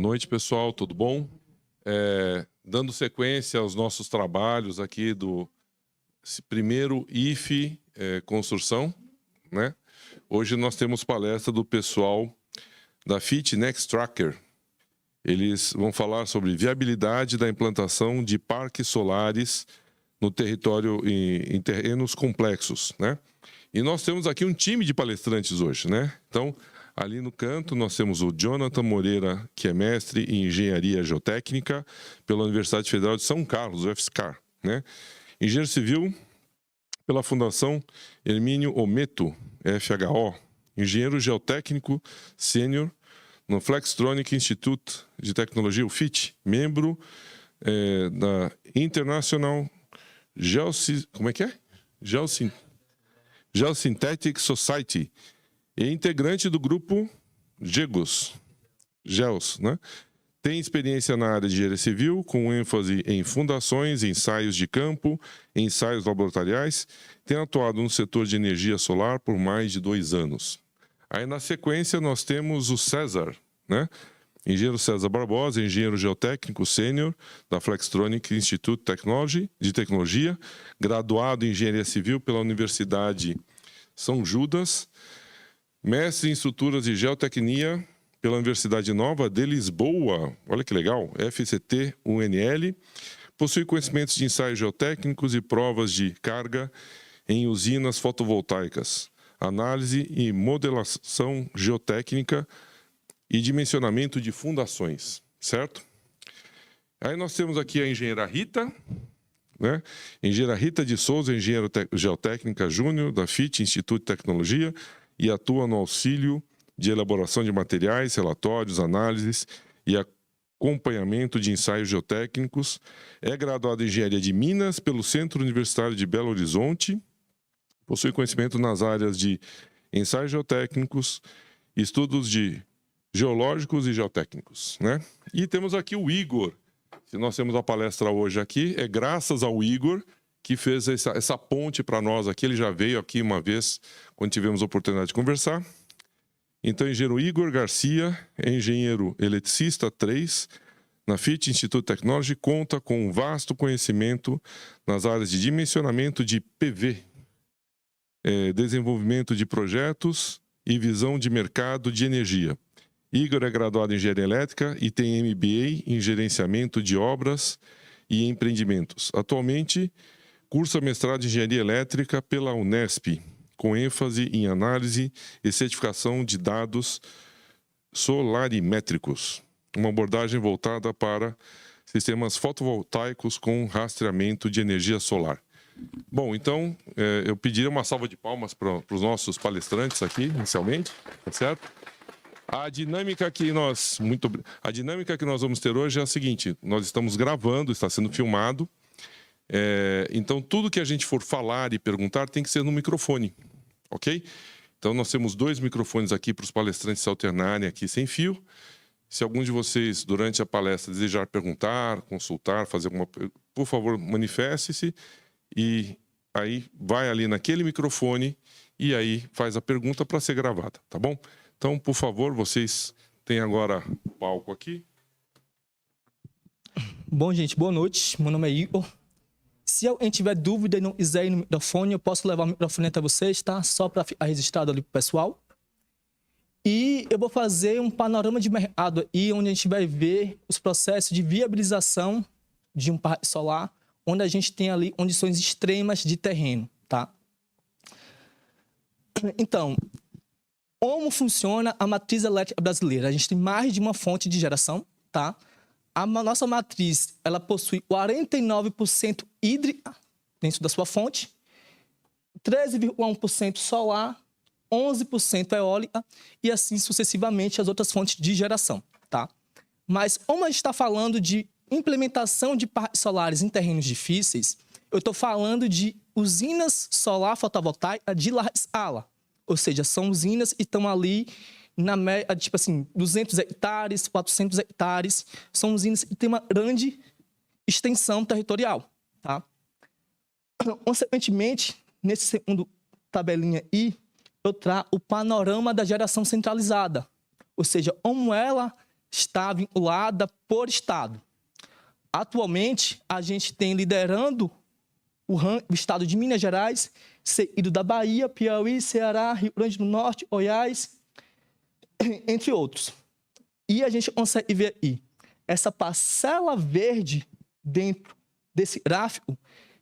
noite, pessoal, tudo bom? Dando sequência aos nossos trabalhos aqui do primeiro IFE Construção, né? Hoje nós temos palestra do pessoal da FIT Next Tracker. Eles vão falar sobre viabilidade da implantação de parques solares no território, em terrenos complexos, né? E nós temos aqui um time de palestrantes hoje, né? Então, ali no canto, nós temos o Jonathan Moreira, que é mestre em Engenharia Geotécnica pela Universidade Federal de São Carlos, UFSCar, né? Engenheiro Civil pela Fundação Hermínio Ometo, FHO. Engenheiro Geotécnico Sênior no Flextronic Institute de Tecnologia, o FIT. Membro da International Geosynthetic Society e integrante do grupo GEOS, né? Tem experiência na área de engenharia civil, com ênfase em fundações, ensaios de campo, ensaios laboratoriais. Tem atuado no setor de energia solar por mais de 2 anos. Aí, na sequência, nós temos o César, né? Engenheiro César Barbosa, engenheiro geotécnico sênior da Flextronic Institute de Tecnologia, graduado em engenharia civil pela Universidade São Judas, mestre em estruturas de geotecnia pela Universidade Nova de Lisboa, olha que legal, FCT UNL, possui conhecimentos de ensaios geotécnicos e provas de carga em usinas fotovoltaicas, análise e modelação geotécnica e dimensionamento de fundações, certo? Aí nós temos aqui a engenheira Rita, né? Engenheira Rita de Souza, engenheira geotécnica júnior da FIT Instituto de Tecnologia e atua no auxílio de elaboração de materiais, relatórios, análises e acompanhamento de ensaios geotécnicos. É graduada em Engenharia de Minas pelo Centro Universitário de Belo Horizonte. Possui conhecimento nas áreas de ensaios geotécnicos, estudos de geológicos e geotécnicos, né? E temos aqui o Igor. Se nós temos a palestra hoje aqui, é graças ao Igor que fez essa ponte para nós aqui. Ele já veio aqui uma vez, quando tivemos a oportunidade de conversar. Então, engenheiro Igor Garcia, é engenheiro eletricista 3, na FIT Institute Technology, conta com um vasto conhecimento nas áreas de dimensionamento de PV, desenvolvimento de projetos e visão de mercado de energia. Igor é graduado em Engenharia Elétrica e tem MBA em Gerenciamento de Obras e Empreendimentos. Atualmente, cursa mestrado em Engenharia Elétrica pela Unesp, com ênfase em análise e certificação de dados solarimétricos. Uma abordagem voltada para sistemas fotovoltaicos com rastreamento de energia solar. Bom, então, eu pediria uma salva de palmas para os nossos palestrantes aqui, inicialmente, tá certo? A dinâmica que nós vamos ter hoje é a seguinte: nós estamos gravando, está sendo filmado, então tudo que a gente for falar e perguntar tem que ser no microfone, ok? Então nós temos 2 microfones aqui para os palestrantes se alternarem aqui sem fio. Se algum de vocês, durante a palestra, desejar perguntar, consultar, fazer alguma pergunta, por favor, manifeste-se e aí vai ali naquele microfone e aí faz a pergunta para ser gravada, tá bom? Então, por favor, vocês têm agora o palco aqui. Bom, gente, boa noite. Meu nome é Igor. Se alguém tiver dúvida e não quiser ir no microfone, eu posso levar o microfone até vocês, tá? Só para ficar registrado ali pro pessoal. E eu vou fazer um panorama de mercado aí, onde a gente vai ver os processos de viabilização de um parque solar, onde a gente tem ali condições extremas de terreno, tá? Então, como funciona a matriz elétrica brasileira? A gente tem mais de uma fonte de geração, tá? A nossa matriz, ela possui 49% hídrica dentro da sua fonte, 13,1% solar, 11% eólica e assim sucessivamente as outras fontes de geração, tá? Mas como a gente está falando de implementação de parques solares em terrenos difíceis, eu estou falando de usinas solar fotovoltaicas de larga escala. Ou seja, são usinas que estão ali na média, tipo assim, 200 hectares, 400 hectares. São usinas que têm uma grande extensão territorial, tá? Consequentemente, nesse segundo tabelinha aí, eu trago o panorama da geração centralizada. Ou seja, como ela está vinculada por estado. Atualmente, a gente tem liderando o estado de Minas Gerais, seguido da Bahia, Piauí, Ceará, Rio Grande do Norte, Goiás, entre outros. E a gente consegue ver aí, essa parcela verde dentro desse gráfico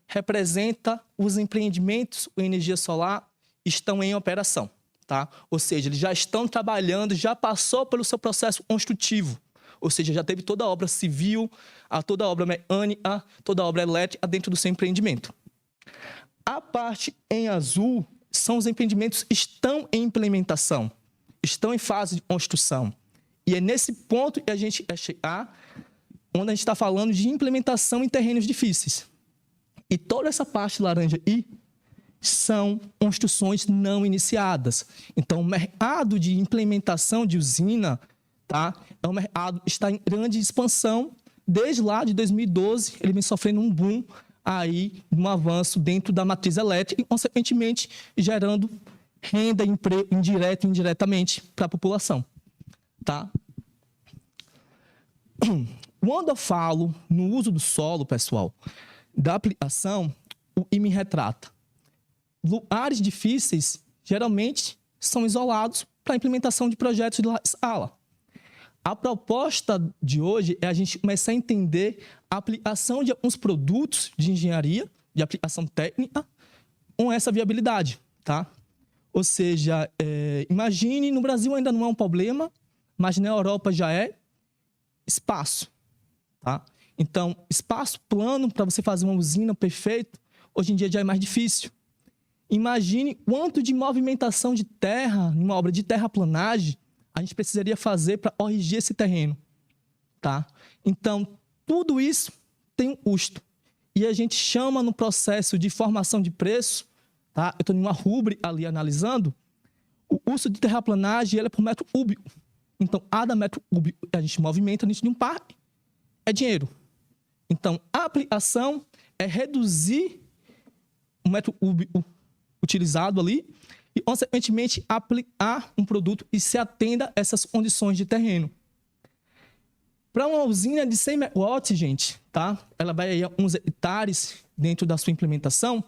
representa os empreendimentos com energia solar estão em operação, tá? Ou seja, eles já estão trabalhando, já passou pelo seu processo construtivo, ou seja, já teve toda a obra civil, toda a obra mecânica, toda a obra elétrica dentro do seu empreendimento. A parte em azul são os empreendimentos que estão em implementação, estão em fase de construção. E é nesse ponto que a gente vai chegar, onde a gente está falando de implementação em terrenos difíceis. E toda essa parte laranja aí são construções não iniciadas. Então, o mercado de implementação de usina, tá? É um mercado que está em grande expansão. Desde lá de 2012, ele vem sofrendo um boom aí, um avanço dentro da matriz elétrica e, consequentemente, gerando renda, emprego, indireto e indiretamente para a população. Tá? Quando eu falo no uso do solo, pessoal, da aplicação, o IME retrata. Lugares difíceis, geralmente, são isolados para a implementação de projetos de larga escala. A proposta de hoje é a gente começar a entender a aplicação de alguns produtos de engenharia, de aplicação técnica, com essa viabilidade, tá? Ou seja, imagine, no Brasil ainda não é um problema, mas na Europa já é espaço, tá? Então, espaço plano para você fazer uma usina perfeita, hoje em dia já é mais difícil. Imagine quanto de movimentação de terra, em uma obra de terraplanagem, a gente precisaria fazer para corrigir esse terreno, tá? Então, tudo isso tem um custo. E a gente chama no processo de formação de preço, tá? Eu estou em uma rúbrica ali analisando, o custo de terraplanagem ele é por metro cúbico. Então, cada metro cúbico que a gente movimenta dentro de um parque é dinheiro. Então, a aplicação é reduzir o metro cúbico utilizado ali e, consequentemente, aplicar um produto e se atenda a essas condições de terreno. Para uma usina de 100 megawatts, gente, tá? Ela vai aí a uns hectares dentro da sua implementação,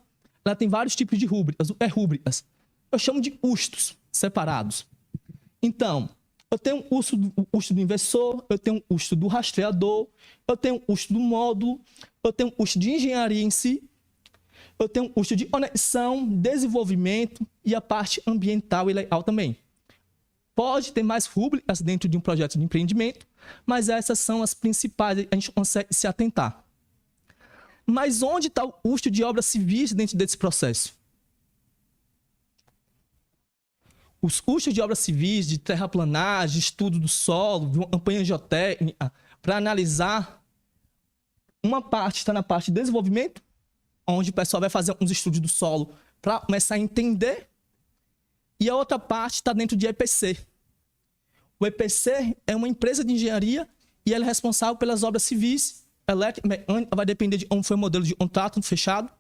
ela tem vários tipos de rúbricas. O que é rúbricas? Eu chamo de custos separados. Então, eu tenho o custo do inversor, eu tenho o custo do rastreador, eu tenho o custo do módulo, eu tenho o custo de engenharia em si, eu tenho o custo de conexão, desenvolvimento e a parte ambiental e legal também. Pode ter mais rúbricas dentro de um projeto de empreendimento, mas essas são as principais, a gente consegue se atentar. Mas onde está o custo de obras civis dentro desse processo? Os custos de obras civis, de terraplanagem, estudo do solo, de uma campanha geotécnica, para analisar, uma parte está na parte de desenvolvimento, onde o pessoal vai fazer uns estudos do solo para começar a entender, e a outra parte está dentro de EPC. O EPC é uma empresa de engenharia e ela é responsável pelas obras civis, elétrica, mecânica, vai depender de como foi o modelo de contrato fechado,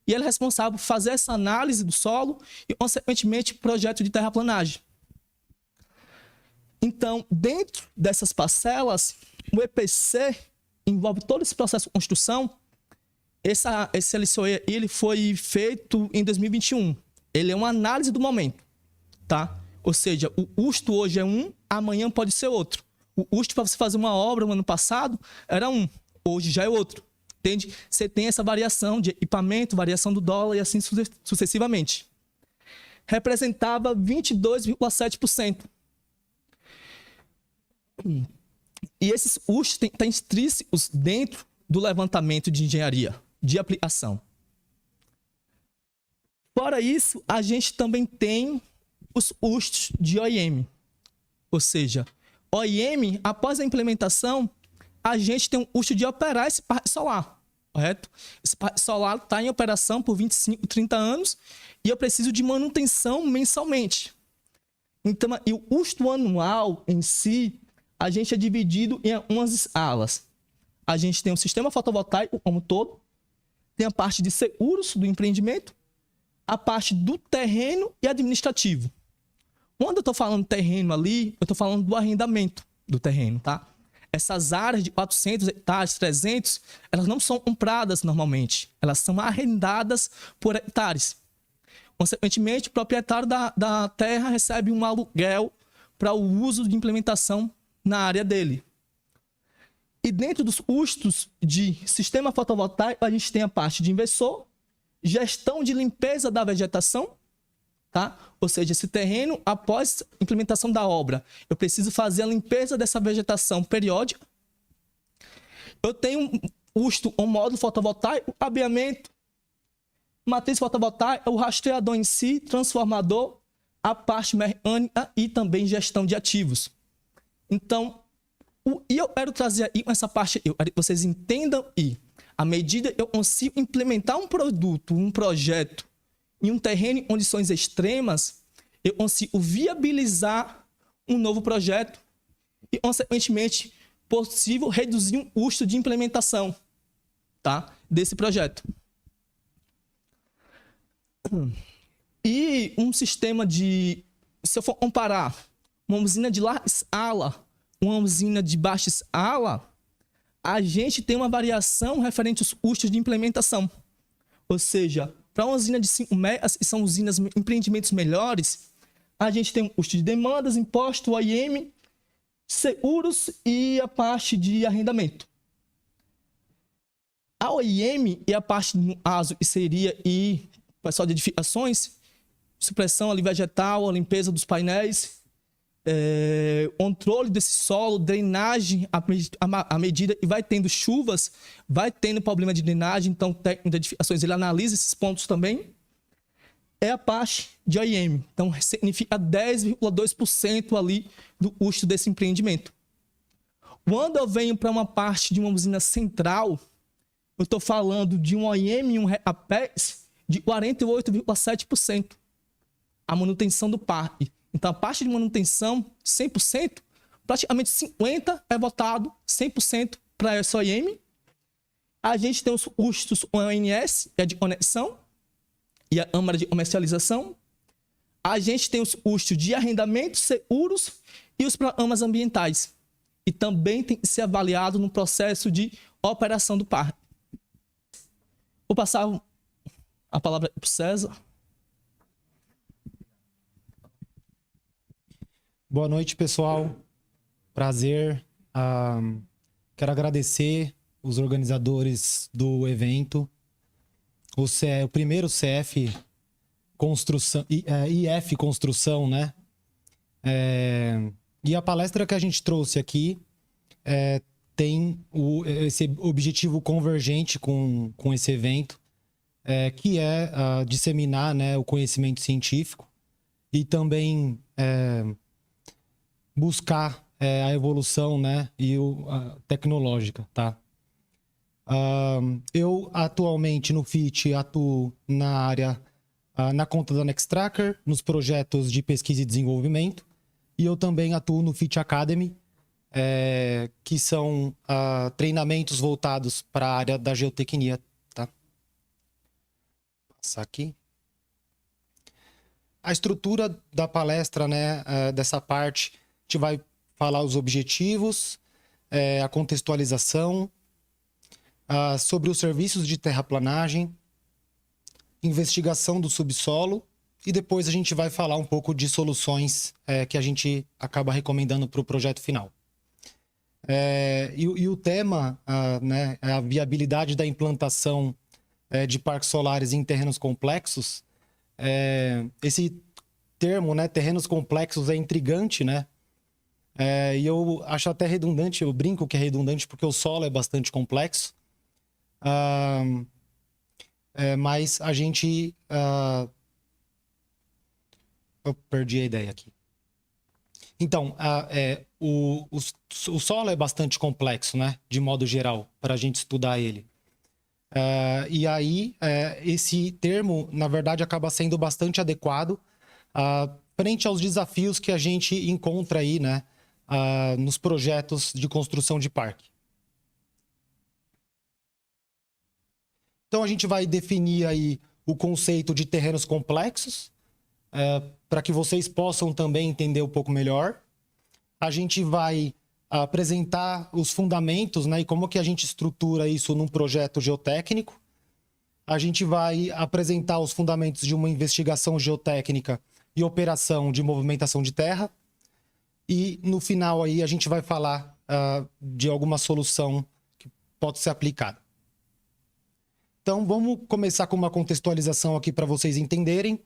e ele é responsável por fazer essa análise do solo e, consequentemente, projeto de terraplanagem. Então, dentro dessas parcelas, o EPC envolve todo esse processo de construção. Esse LCOE ele foi feito em 2021. Ele é uma análise do momento, tá? Ou seja, o custo hoje é um, amanhã pode ser outro. O custo para você fazer uma obra no ano passado era um, hoje já é outro. Entende? Você tem essa variação de equipamento, variação do dólar e assim sucessivamente. Representava 22,7%. E esses custos estão intrínsecos dentro do levantamento de engenharia, de aplicação. Fora isso, a gente também tem os custos de OIM. Ou seja, OIM, após a implementação, a gente tem um custo de operar esse parque solar, correto? Esse parque solar está em operação por 25, 30 anos e eu preciso de manutenção mensalmente. Então, e o custo anual em si, a gente é dividido em algumas escalas. A gente tem o sistema fotovoltaico como todo, tem a parte de seguros do empreendimento, a parte do terreno e administrativo. Quando eu estou falando terreno ali, eu estou falando do arrendamento. do terreno, tá? Essas áreas de 400 hectares, 300, elas não são compradas normalmente. Elas são arrendadas por hectares. Consequentemente, o proprietário da terra recebe um aluguel para o uso de implementação na área dele. E dentro dos custos de sistema fotovoltaico, a gente tem a parte de inversor, gestão de limpeza da vegetação, tá? Ou seja, esse terreno, após a implementação da obra, eu preciso fazer a limpeza dessa vegetação periódica. Eu tenho um custo, um módulo fotovoltaico, cabeamento, matriz fotovoltaica, o rastreador em si, transformador, a parte mecânica e também gestão de ativos. Então, e eu quero trazer aí essa parte, eu quero que vocês entendam e, à medida que eu consigo implementar um produto, um projeto, em um terreno em condições extremas, eu consigo viabilizar um novo projeto e, consequentemente, possível reduzir um custo de implementação, tá, desse projeto. E um sistema de, se eu for comparar uma usina de larga escala, uma usina de baixa escala, a gente tem uma variação referente aos custos de implementação. Ou seja, para uma usina de 5 megas, que são usinas, empreendimentos melhores, a gente tem um custo de demandas, imposto, OIM, seguros e a parte de arrendamento. A OIM e a parte no caso que seria e pessoal de edificações, supressão ali vegetal, a limpeza dos painéis, controle desse solo, drenagem, à medida que vai tendo chuvas, vai tendo problema de drenagem, então o técnico de edificações ele analisa esses pontos também. É a parte de OIM, então significa 10,2% ali do custo desse empreendimento. Quando eu venho para uma parte de uma usina central, eu estou falando de um OIM e um RAPEX de 48,7%. A manutenção do parque. Então, a parte de manutenção, 100%, praticamente 50% é votado, 100% para essa OIM. A gente tem os custos ONS, que é de conexão, e a Câmara de Comercialização. A gente tem os custos de arrendamento, seguros e os programas ambientais. E também tem que ser avaliado no processo de operação do parque. Vou passar a palavra para o César. Boa noite, pessoal. Prazer. Quero agradecer os organizadores do evento. O primeiro CF Construção, IF Construção, né? E a palestra que a gente trouxe aqui tem esse objetivo convergente com esse evento, que é disseminar, né, o conhecimento científico e também buscar a evolução, né, e a tecnológica, tá? Eu atualmente no FIT atuo na área, na conta da Nextracker, nos projetos de pesquisa e desenvolvimento, e eu também atuo no FIT Academy, que são treinamentos voltados para a área da geotecnia, tá? Vou passar aqui. A estrutura da palestra, né, dessa parte, a gente vai falar os objetivos, a contextualização, sobre os serviços de terraplanagem, investigação do subsolo, e depois a gente vai falar um pouco de soluções que a gente acaba recomendando para o projeto final. E o tema, né, é a viabilidade da implantação de parques solares em terrenos complexos. Esse termo, né, terrenos complexos, é intrigante, né? E eu acho até redundante, eu brinco que é redundante porque o solo é bastante complexo. Mas a gente... eu perdi a ideia aqui. Então, o solo é bastante complexo, né? De modo geral, para a gente estudar ele. E aí, esse termo, na verdade, acaba sendo bastante adequado frente aos desafios que a gente encontra aí, né? Nos projetos de construção de parque. Então, a gente vai definir aí o conceito de terrenos complexos, para que vocês possam também entender um pouco melhor. A gente vai apresentar os fundamentos, né, e como que a gente estrutura isso num projeto geotécnico. A gente vai apresentar os fundamentos de uma investigação geotécnica e operação de movimentação de terra. E no final aí a gente vai falar de alguma solução que pode ser aplicada. Então vamos começar com uma contextualização aqui para vocês entenderem.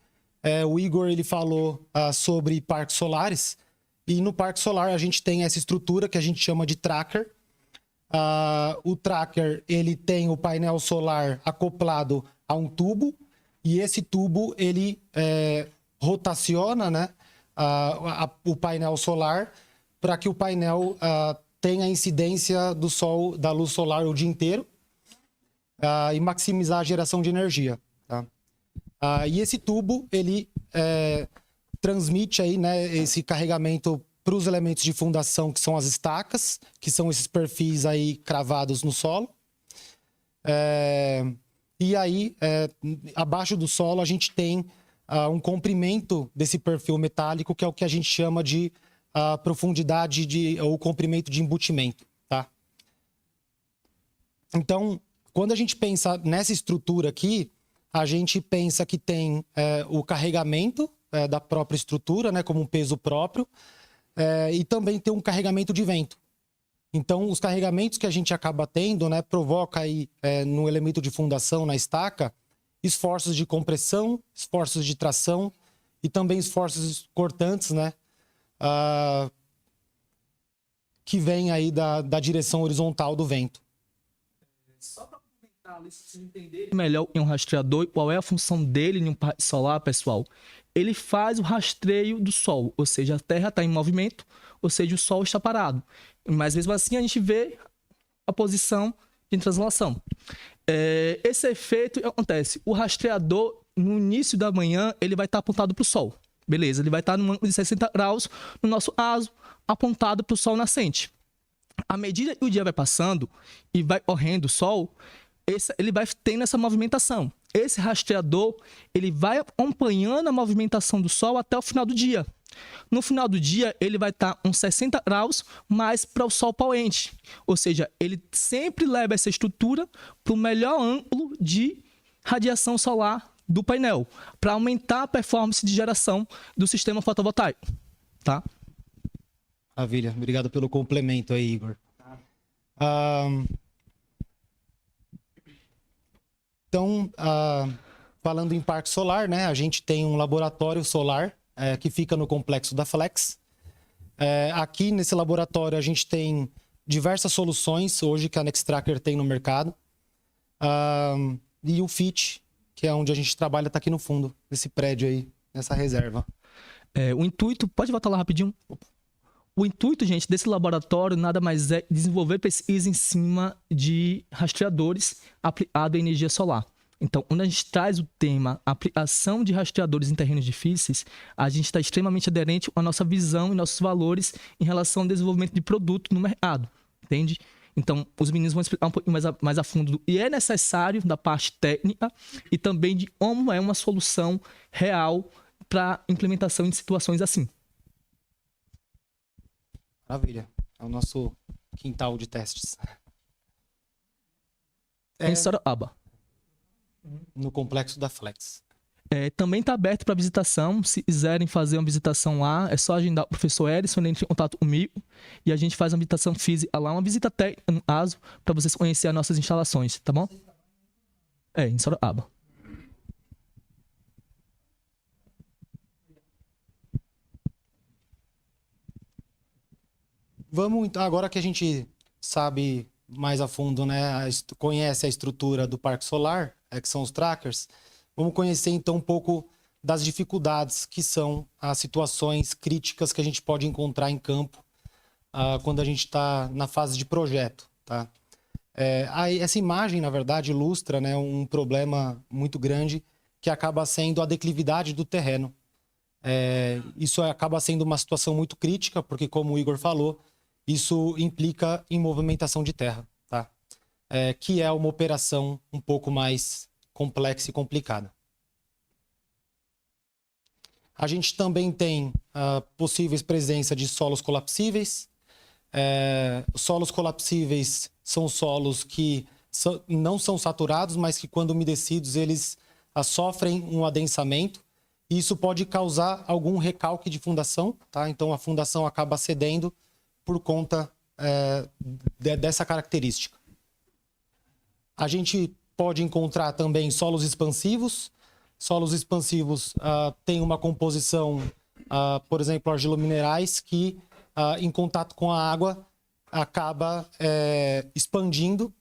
O Igor ele falou sobre parques solares. E no parque solar a gente tem essa estrutura que a gente chama de tracker. O tracker ele tem o painel solar acoplado a um tubo. E esse tubo ele rotaciona, né, o painel solar para que o painel tenha incidência do sol, da luz solar o dia inteiro e maximizar a geração de energia. Tá? E esse tubo ele transmite aí, né, esse carregamento para os elementos de fundação, que são as estacas, que são esses perfis aí cravados no solo. E aí, abaixo do solo, a gente tem um comprimento desse perfil metálico, que é o que a gente chama de profundidade ou comprimento de embutimento. Tá? Então, quando a gente pensa nessa estrutura aqui, a gente pensa que tem o carregamento da própria estrutura, né, como um peso próprio, e também tem um carregamento de vento. Então, os carregamentos que a gente acaba tendo, né, provoca aí no elemento de fundação, na estaca, esforços de compressão, esforços de tração e também esforços cortantes, né, que vêm aí da direção horizontal do vento. Só para comentar, se vocês entenderem melhor em um rastreador, qual é a função dele em um parque solar, pessoal? Ele faz o rastreio do Sol, ou seja, a Terra está em movimento, ou seja, o Sol está parado. Mas mesmo assim a gente vê a posição de translação. Esse efeito acontece. O rastreador, no início da manhã, ele vai estar apontado para o Sol. Beleza, ele vai estar num ângulo de 60 graus, no nosso caso, apontado para o Sol nascente. À medida que o dia vai passando e vai correndo o Sol, ele vai tendo essa movimentação. Esse rastreador ele vai acompanhando a movimentação do Sol até o final do dia. No final do dia, ele vai estar uns 60 graus mais para o Sol poente. Ou seja, ele sempre leva essa estrutura para o melhor ângulo de radiação solar do painel, para aumentar a performance de geração do sistema fotovoltaico. Tá? Maravilha, obrigado pelo complemento aí, Igor. Então, falando em parque solar, né, a gente tem um laboratório solar que fica no complexo da Flex. Aqui nesse laboratório a gente tem diversas soluções hoje que a Nextracker tem no mercado. E o FIT, que é onde a gente trabalha, está aqui no fundo desse prédio aí, nessa reserva. O intuito, pode voltar lá rapidinho. O intuito, gente, desse laboratório nada mais é desenvolver pesquisa em cima de rastreadores aplicados à energia solar. Então, quando a gente traz o tema aplicação de rastreadores em terrenos difíceis, a gente está extremamente aderente à nossa visão e nossos valores em relação ao desenvolvimento de produto no mercado, entende? Então, os meninos vão explicar um pouquinho mais a fundo do que é necessário da parte técnica e também de como é uma solução real para implementação em situações assim. Maravilha. É o nosso quintal de testes. Em Sorocaba. No complexo da Flex. Também está aberto para visitação. Se quiserem fazer uma visitação lá, é só agendar o professor Edson, ele entra em contato comigo e a gente faz uma visitação física lá, uma visita técnica, no caso, para vocês conhecerem as nossas instalações, tá bom? Em Sorocaba. Vamos, então, agora que a gente sabe mais a fundo, né, conhece a estrutura do parque solar, que são os trackers, vamos conhecer então um pouco das dificuldades que são as situações críticas que a gente pode encontrar em campo quando a gente está na fase de projeto. Tá? Essa imagem, na verdade, ilustra, né, um problema muito grande que acaba sendo a declividade do terreno. Isso acaba sendo uma situação muito crítica, porque, como o Igor falou, isso implica em movimentação de terra, tá? Que é uma operação um pouco mais complexa e complicada. A gente também tem possíveis presença de solos colapsíveis, Solos colapsíveis são solos que não são saturados, mas que quando umedecidos eles sofrem um adensamento. E isso pode causar algum recalque de fundação, tá? Então a fundação acaba cedendo por conta dessa característica. A gente pode encontrar também solos expansivos. Solos expansivos têm uma composição, por exemplo, argilominerais, que em contato com a água acaba expandindo,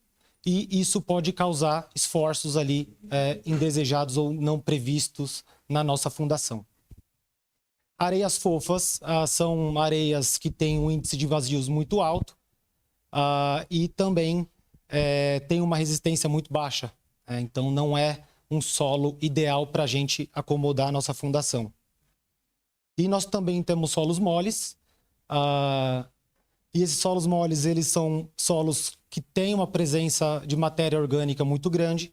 e isso pode causar esforços ali indesejados ou não previstos na nossa fundação. Areias fofas são areias que têm um índice de vazios muito alto e também tem uma resistência muito baixa. Então não é um solo ideal para a gente acomodar a nossa fundação. E nós também temos solos moles. E esses solos moles, eles são solos que têm uma presença de matéria orgânica muito grande.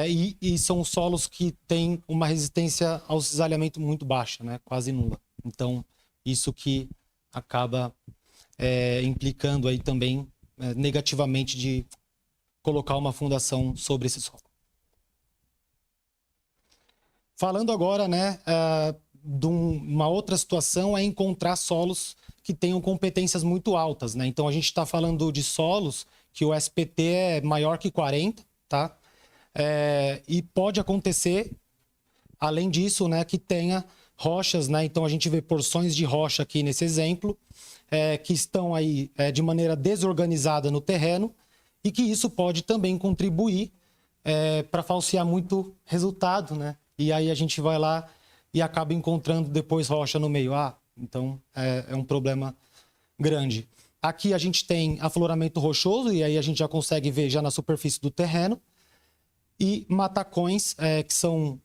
E são solos que têm uma resistência ao cisalhamento muito baixa, né? Quase nula. Então, isso que acaba implicando aí também negativamente de colocar uma fundação sobre esse solo. Falando agora, né, de uma outra situação é encontrar solos que tenham competências muito altas, né? Então a gente está falando de solos que o SPT é maior que 40, tá? E pode acontecer, além disso, né, que tenha rochas, né? Então a gente vê porções de rocha aqui nesse exemplo, que estão aí de maneira desorganizada no terreno, e que isso pode também contribuir para falsear muito resultado, né? E aí a gente vai lá e acaba encontrando depois rocha no meio. Então é um problema grande. Aqui a gente tem afloramento rochoso, e aí a gente já consegue ver já na superfície do terreno. E matacões, que são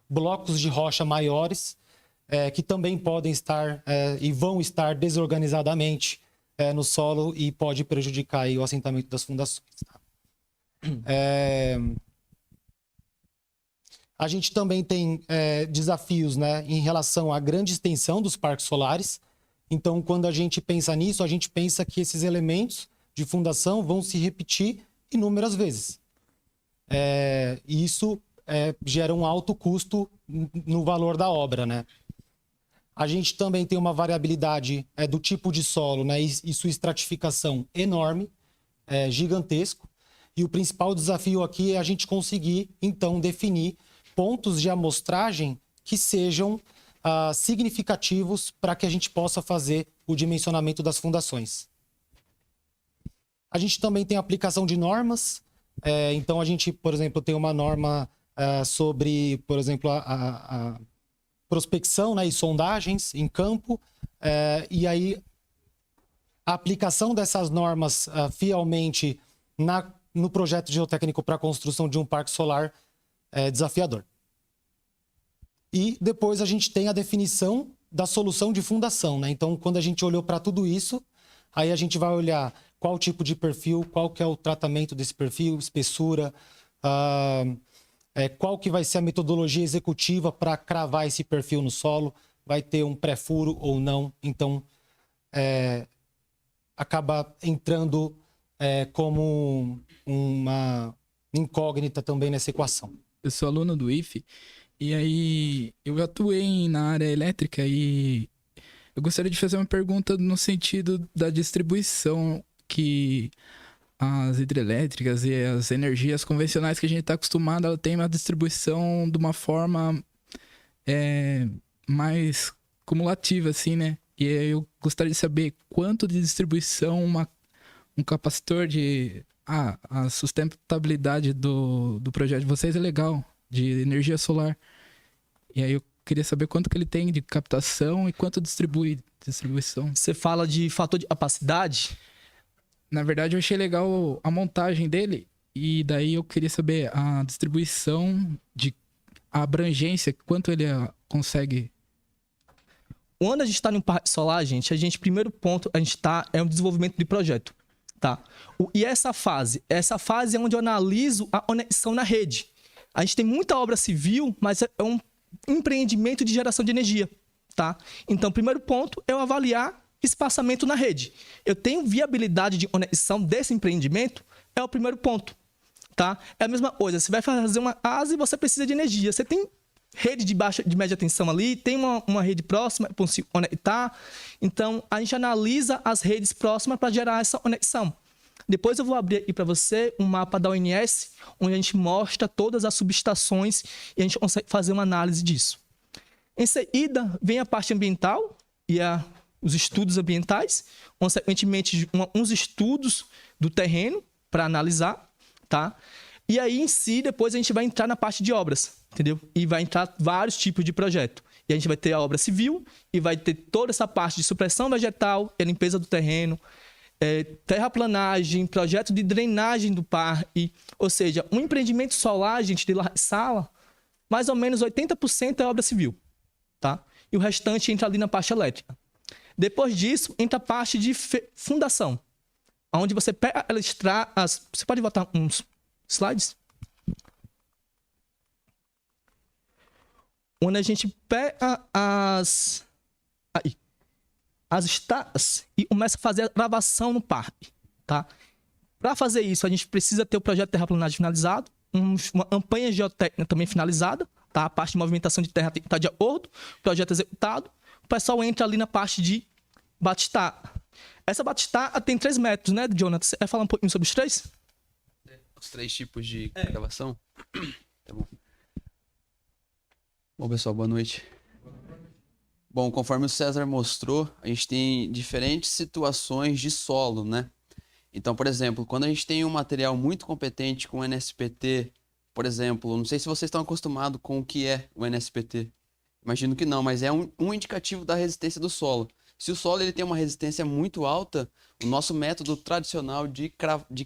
blocos de rocha maiores, que também podem estar e vão estar desorganizadamente no solo e pode prejudicar aí o assentamento das fundações. A gente também tem desafios, né, em relação à grande extensão dos parques solares. Então, quando a gente pensa nisso, a gente pensa que esses elementos de fundação vão se repetir inúmeras vezes. E isso gera um alto custo no valor da obra, né? A gente também tem uma variabilidade do tipo de solo, né, e sua estratificação enorme, gigantesco. E o principal desafio aqui é a gente conseguir, então, definir pontos de amostragem que sejam significativos para que a gente possa fazer o dimensionamento das fundações. A gente também tem a aplicação de normas. Então, a gente, por exemplo, tem uma norma sobre, por exemplo, a prospecção, né, e sondagens em campo. E aí, a aplicação dessas normas fielmente no projeto geotécnico para a construção de um parque solar desafiador. E depois a gente tem a definição da solução de fundação, né? Então, quando a gente olhou para tudo isso, aí a gente vai olhar qual tipo de perfil, qual que é o tratamento desse perfil, espessura, qual que vai ser a metodologia executiva para cravar esse perfil no solo, vai ter um pré-furo ou não. Então, acaba entrando como uma incógnita também nessa equação. Eu sou aluno do IFE, e aí eu atuei na área elétrica, e eu gostaria de fazer uma pergunta no sentido da distribuição que as hidrelétricas e as energias convencionais que a gente está acostumado, ela tem uma distribuição de uma forma mais cumulativa, assim, né? E aí eu gostaria de saber quanto de distribuição um capacitor de... a sustentabilidade do projeto de vocês é legal, de energia solar. E aí eu queria saber quanto que ele tem de captação e quanto distribuição. Você fala de fator de capacidade? Na verdade, eu achei legal a montagem dele, e daí eu queria saber a distribuição, a abrangência, quanto ele consegue. Quando a gente está no parque solar, gente, primeiro ponto, a gente está é um desenvolvimento de projeto. Tá? E essa fase é onde eu analiso a conexão na rede. A gente tem muita obra civil, mas é um empreendimento de geração de energia. Tá? Então, o primeiro ponto é eu avaliar espaçamento na rede. Eu tenho viabilidade de conexão desse empreendimento, é o primeiro ponto. Tá? É a mesma coisa, você vai fazer uma casa e você precisa de energia. Você tem rede de média tensão ali, tem uma rede próxima para se conectar. Então, a gente analisa as redes próximas para gerar essa conexão. Depois eu vou abrir aqui para você um mapa da ONS, onde a gente mostra todas as subestações e a gente consegue fazer uma análise disso. Em seguida, vem a parte ambiental e os estudos ambientais, consequentemente, uns estudos do terreno para analisar, tá? E aí, em si, depois a gente vai entrar na parte de obras, entendeu? E vai entrar vários tipos de projeto. E a gente vai ter a obra civil e vai ter toda essa parte de supressão vegetal, a limpeza do terreno, terraplanagem, projeto de drenagem do parque. Ou seja, um empreendimento solar, gente, de sala, mais ou menos 80% é obra civil, tá? E o restante entra ali na parte elétrica. Depois disso, entra a parte de fundação, onde você pega você pode botar uns slides? Onde a gente pega as estacas e começa a fazer a gravação no parque, tá? Para fazer isso, a gente precisa ter o projeto de terraplanagem finalizado, uma campanha geotécnica também finalizada, tá? A parte de movimentação de terra está de acordo, projeto executado. O pessoal entra ali na parte de batistá. Essa batistá tem 3 métodos, né, Jonathan? Você vai falar um pouquinho sobre os 3? Os 3 tipos de gravação? Tá bom. Bom, pessoal, boa noite. Bom, conforme o César mostrou, a gente tem diferentes situações de solo, né? Então, por exemplo, quando a gente tem um material muito competente com NSPT, por exemplo, não sei se vocês estão acostumados com o que é o NSPT. Imagino que não, mas é um indicativo da resistência do solo. Se o solo ele tem uma resistência muito alta, o nosso método tradicional de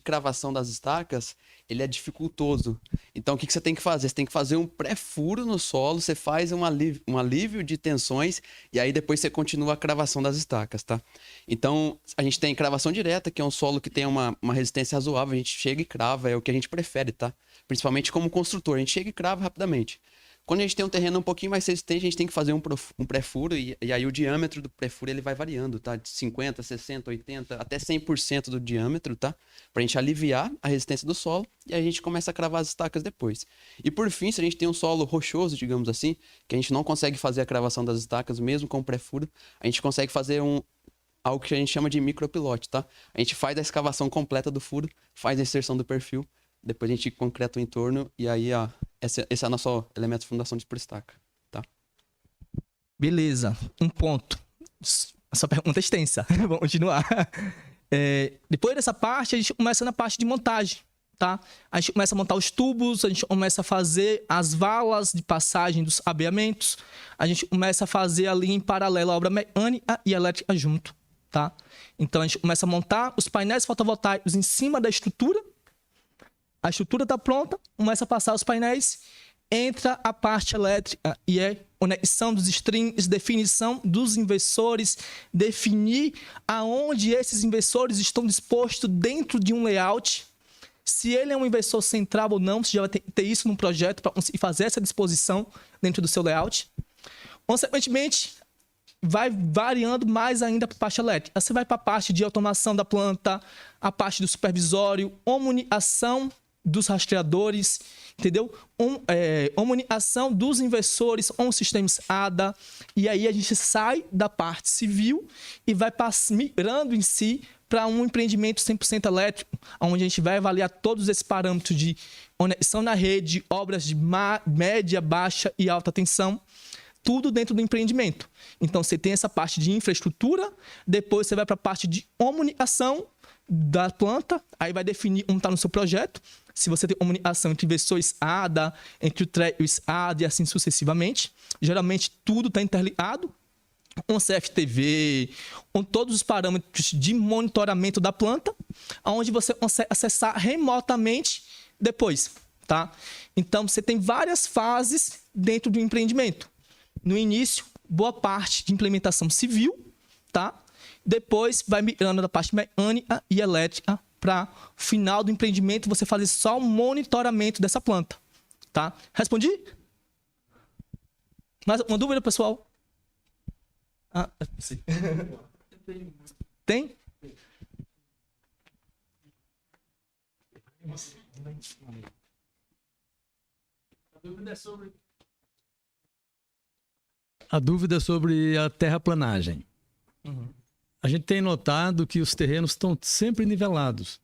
cravação das estacas, ele é dificultoso. Então, o que você tem que fazer? Você tem que fazer um pré-furo no solo, você faz um alívio de tensões e aí depois você continua a cravação das estacas, tá? Então, a gente tem cravação direta, que é um solo que tem uma resistência razoável, a gente chega e crava, é o que a gente prefere, tá? Principalmente como construtor, a gente chega e crava rapidamente. Quando a gente tem um terreno um pouquinho mais resistente, a gente tem que fazer um pré-furo e aí o diâmetro do pré-furo ele vai variando, tá? De 50, 60, 80, até 100% do diâmetro, tá? Pra gente aliviar a resistência do solo e aí a gente começa a cravar as estacas depois. E por fim, se a gente tem um solo rochoso, digamos assim, que a gente não consegue fazer a cravação das estacas mesmo com o pré-furo, a gente consegue fazer algo que a gente chama de micropilote, tá? A gente faz a escavação completa do furo, faz a inserção do perfil, depois a gente concreta o entorno e aí, ó, esse é o nosso elemento de fundação de por estaca, tá? Beleza, um ponto. Essa pergunta é extensa. Vamos continuar. Depois dessa parte, a gente começa na parte de montagem, tá? A gente começa a montar os tubos, a gente começa a fazer as valas de passagem dos abeamentos, a gente começa a fazer ali em paralelo a obra mecânica e elétrica junto, tá? Então, a gente começa a montar os painéis fotovoltaicos em cima da estrutura. A estrutura está pronta, começa a passar os painéis, entra a parte elétrica e é conexão dos strings, definição dos inversores, definir aonde esses inversores estão dispostos dentro de um layout. Se ele é um inversor central ou não, você já vai ter isso no projeto para conseguir fazer essa disposição dentro do seu layout. Consequentemente, vai variando mais ainda para a parte elétrica. Você vai para a parte de automação da planta, a parte do supervisório, comunicação dos rastreadores, entendeu? Comunicação dos inversores com sistemas ADA. E aí a gente sai da parte civil e vai migrando em si para um empreendimento 100% elétrico, onde a gente vai avaliar todos esses parâmetros de conexão na rede, obras de média, baixa e alta tensão, tudo dentro do empreendimento. Então, você tem essa parte de infraestrutura, depois você vai para a parte de comunicação da planta, aí vai definir como está no seu projeto, se você tem comunicação entre inversores ADA, entre o TREOS ADA e assim sucessivamente. Geralmente, tudo está interligado com CFTV, com todos os parâmetros de monitoramento da planta, onde você consegue acessar remotamente depois, tá? Então, você tem várias fases dentro do empreendimento. No início, boa parte de implementação civil, tá? Depois vai migrando da parte mecânica e elétrica para o final do empreendimento você fazer só o monitoramento dessa planta, tá? Respondi? Mais uma dúvida, pessoal? Sim. Tem? A dúvida é sobre a terraplanagem. A gente tem notado que os terrenos estão sempre nivelados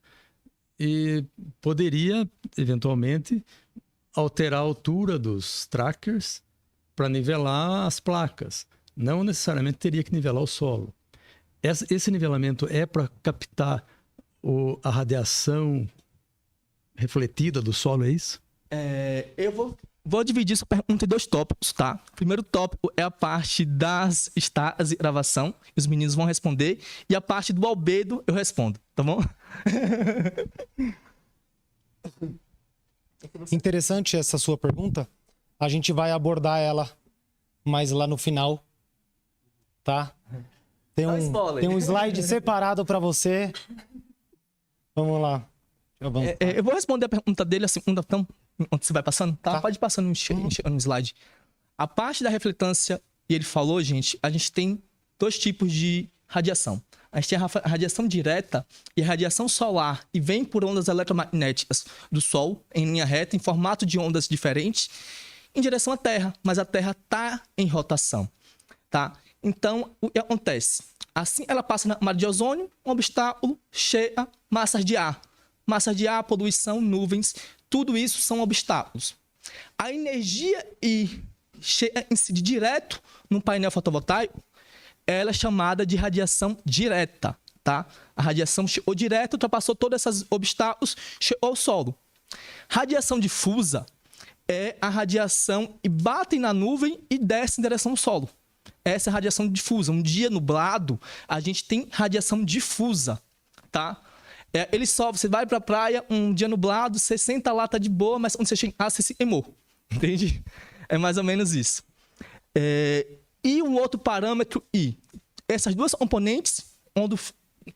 e poderia, eventualmente, alterar a altura dos trackers para nivelar as placas. Não necessariamente teria que nivelar o solo. Esse nivelamento é para captar a radiação refletida do solo, é isso? Eu vou dividir essa pergunta em 2 tópicos, tá? O primeiro tópico é a parte das estadas e gravação, e os meninos vão responder, e a parte do albedo eu respondo, tá bom? Interessante essa sua pergunta. A gente vai abordar ela mais lá no final, tá? Tem um slide separado para você. Vamos lá. Eu vou responder a pergunta dele assim, então, onde você vai passando, tá? Pode ir passando no slide. A parte da refletância, e ele falou, gente, a gente tem 2 tipos de radiação. A gente tem a radiação direta e a radiação solar, e vem por ondas eletromagnéticas do Sol, em linha reta, em formato de ondas diferentes, em direção à Terra, mas a Terra está em rotação, tá? Então, o que acontece? Assim, ela passa na camada de ozônio, um obstáculo, cheia, massas de ar. Massas de ar, poluição, nuvens, tudo isso são obstáculos. A energia incide direto no painel fotovoltaico, ela é chamada de radiação direta, tá? A radiação chegou direto, ultrapassou todos esses obstáculos, chegou ao solo. Radiação difusa é a radiação e bate na nuvem e desce em direção ao solo. Essa é a radiação difusa. Um dia nublado, a gente tem radiação difusa, tá? Ele só, você vai pra praia, um dia nublado, você senta lá, tá de boa, mas quando você chega em casa, você se queimou. Entende? É mais ou menos isso. E um outro parâmetro, essas 2 componentes, onde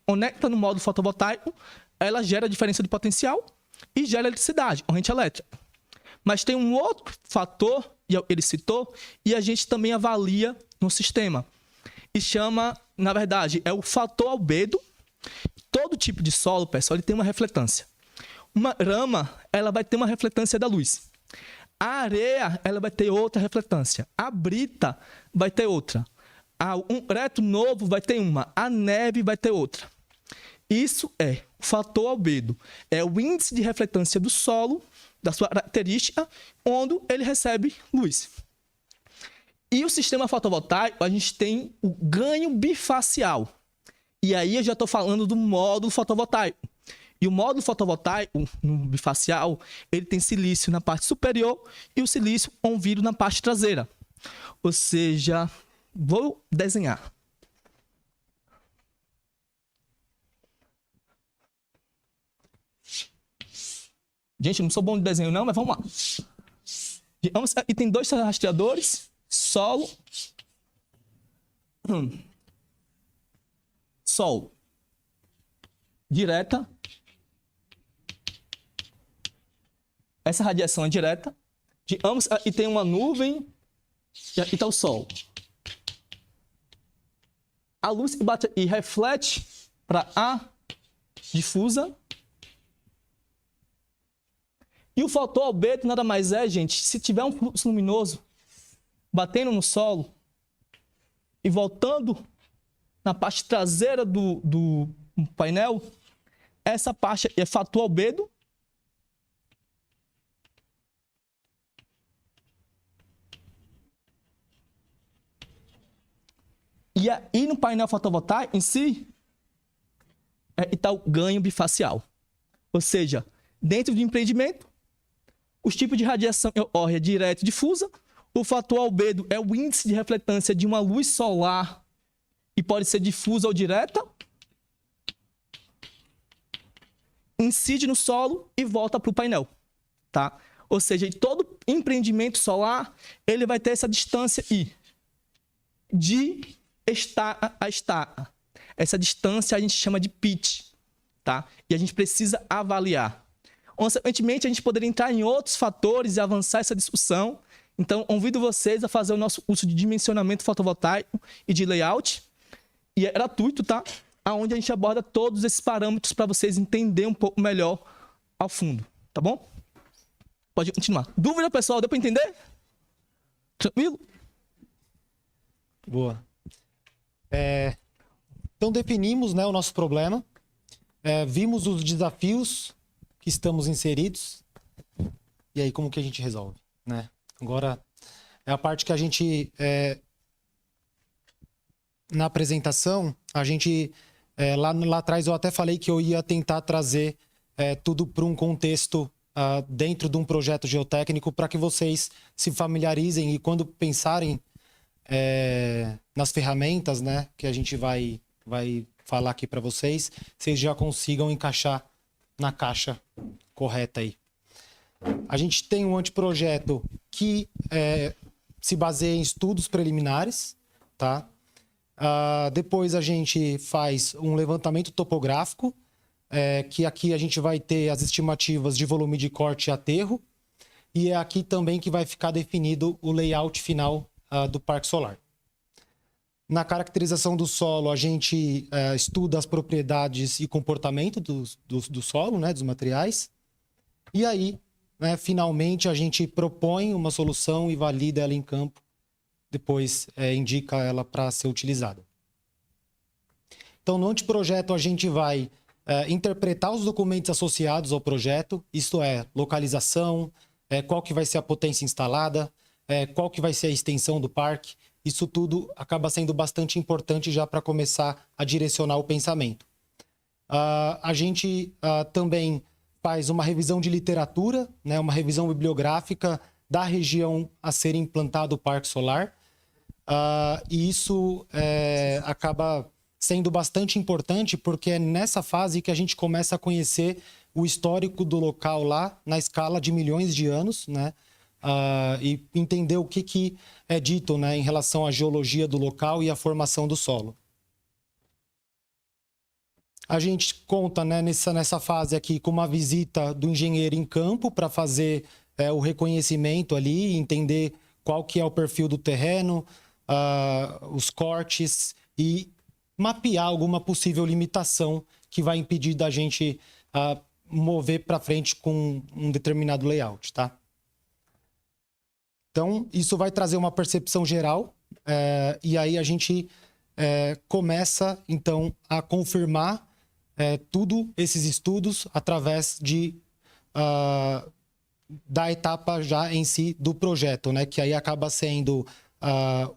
conecta no módulo fotovoltaico, ela gera diferença de potencial e gera eletricidade, corrente elétrica. Mas tem um outro fator, e ele citou, e a gente também avalia no sistema. E chama, na verdade, é o fator albedo. Todo tipo de solo, pessoal, ele tem uma refletância. Uma grama, ela vai ter uma refletância da luz. A areia, ela vai ter outra refletância. A brita vai ter outra. Um reto novo vai ter uma. A neve vai ter outra. Isso é o fator albedo. É o índice de refletância do solo, da sua característica, onde ele recebe luz. E o sistema fotovoltaico, a gente tem o ganho bifacial. E aí eu já estou falando do módulo fotovoltaico. E o módulo fotovoltaico, no bifacial, ele tem silício na parte superior e o silício com vidro na parte traseira. Ou seja, vou desenhar. Gente, eu não sou bom de desenho não, mas vamos lá. E tem 2 rastreadores, solo, Sol direta. Essa radiação é direta. E tem uma nuvem e aqui está o Sol. A luz bate e reflete para a difusa. E o fator albedo nada mais é, gente, se tiver um fluxo luminoso batendo no solo e voltando na parte traseira do painel, essa parte é fator albedo. E aí no painel fotovoltaico em si, está o ganho bifacial. Ou seja, dentro do empreendimento, os tipos de radiação é direta e difusa. O fator albedo é o índice de refletância de uma luz solar e pode ser difusa ou direta. Incide no solo e volta para o painel, tá? Ou seja, todo empreendimento solar, ele vai ter essa distância I, de estaca a estaca. Essa distância a gente chama de pitch, tá? E a gente precisa avaliar. Consequentemente, a gente poderia entrar em outros fatores e avançar essa discussão. Então, convido vocês a fazer o nosso curso de dimensionamento fotovoltaico e de layout. E é gratuito, tá? Onde a gente aborda todos esses parâmetros para vocês entenderem um pouco melhor ao fundo, tá bom? Pode continuar. Dúvida, pessoal? Deu para entender? Tranquilo? Boa. Então definimos, né, o nosso problema, vimos os desafios que estamos inseridos, e aí como que a gente resolve, né? Agora é a parte que a gente, na apresentação, a gente, lá atrás eu até falei que eu ia tentar trazer tudo para um contexto dentro de um projeto geotécnico para que vocês se familiarizem e quando pensarem nas ferramentas, né, que a gente vai falar aqui para vocês, vocês já consigam encaixar na caixa correta aí. A gente tem um anteprojeto que se baseia em estudos preliminares, tá? Depois a gente faz um levantamento topográfico, que aqui a gente vai ter as estimativas de volume de corte e aterro, e é aqui também que vai ficar definido o layout final do parque solar. Na caracterização do solo, a gente estuda as propriedades e comportamento do solo, né, dos materiais. E aí, né, finalmente, a gente propõe uma solução e valida ela em campo. Depois indica ela para ser utilizada. Então, no anteprojeto, a gente vai interpretar os documentos associados ao projeto. Isto é, localização, qual que vai ser a potência instalada, qual que vai ser a extensão do parque. Isso tudo acaba sendo bastante importante já para começar a direcionar o pensamento. A gente também faz uma revisão de literatura, né, uma revisão bibliográfica da região a ser implantado o parque solar. E isso acaba sendo bastante importante porque é nessa fase que a gente começa a conhecer o histórico do local lá na escala de milhões de anos, né? E entender o que é dito, né, em relação à geologia do local e à formação do solo. A gente conta, né, nessa fase aqui com uma visita do engenheiro em campo para fazer o reconhecimento ali, entender qual que é o perfil do terreno, os cortes e mapear alguma possível limitação que vai impedir da gente mover para frente com um determinado layout, tá? Então, isso vai trazer uma percepção geral e aí a gente começa, então, a confirmar tudo esses estudos através da etapa já em si do projeto, né? Que aí acaba sendo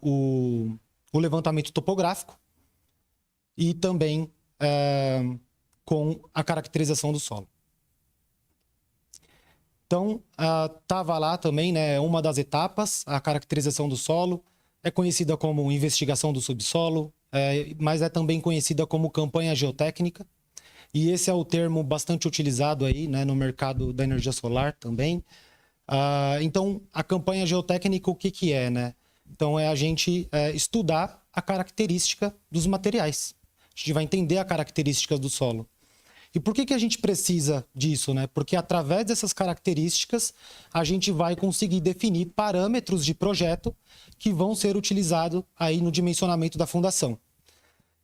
o levantamento topográfico e também com a caracterização do solo. Então, estava lá também, né, uma das etapas, a caracterização do solo, é conhecida como investigação do subsolo, mas é também conhecida como campanha geotécnica, e esse é o termo bastante utilizado aí, né, no mercado da energia solar também. Então, a campanha geotécnica, o que é, né? Então, é a gente estudar a característica dos materiais. A gente vai entender a característica do solo. E por que a gente precisa disso, né? Porque através dessas características, a gente vai conseguir definir parâmetros de projeto que vão ser utilizados aí no dimensionamento da fundação.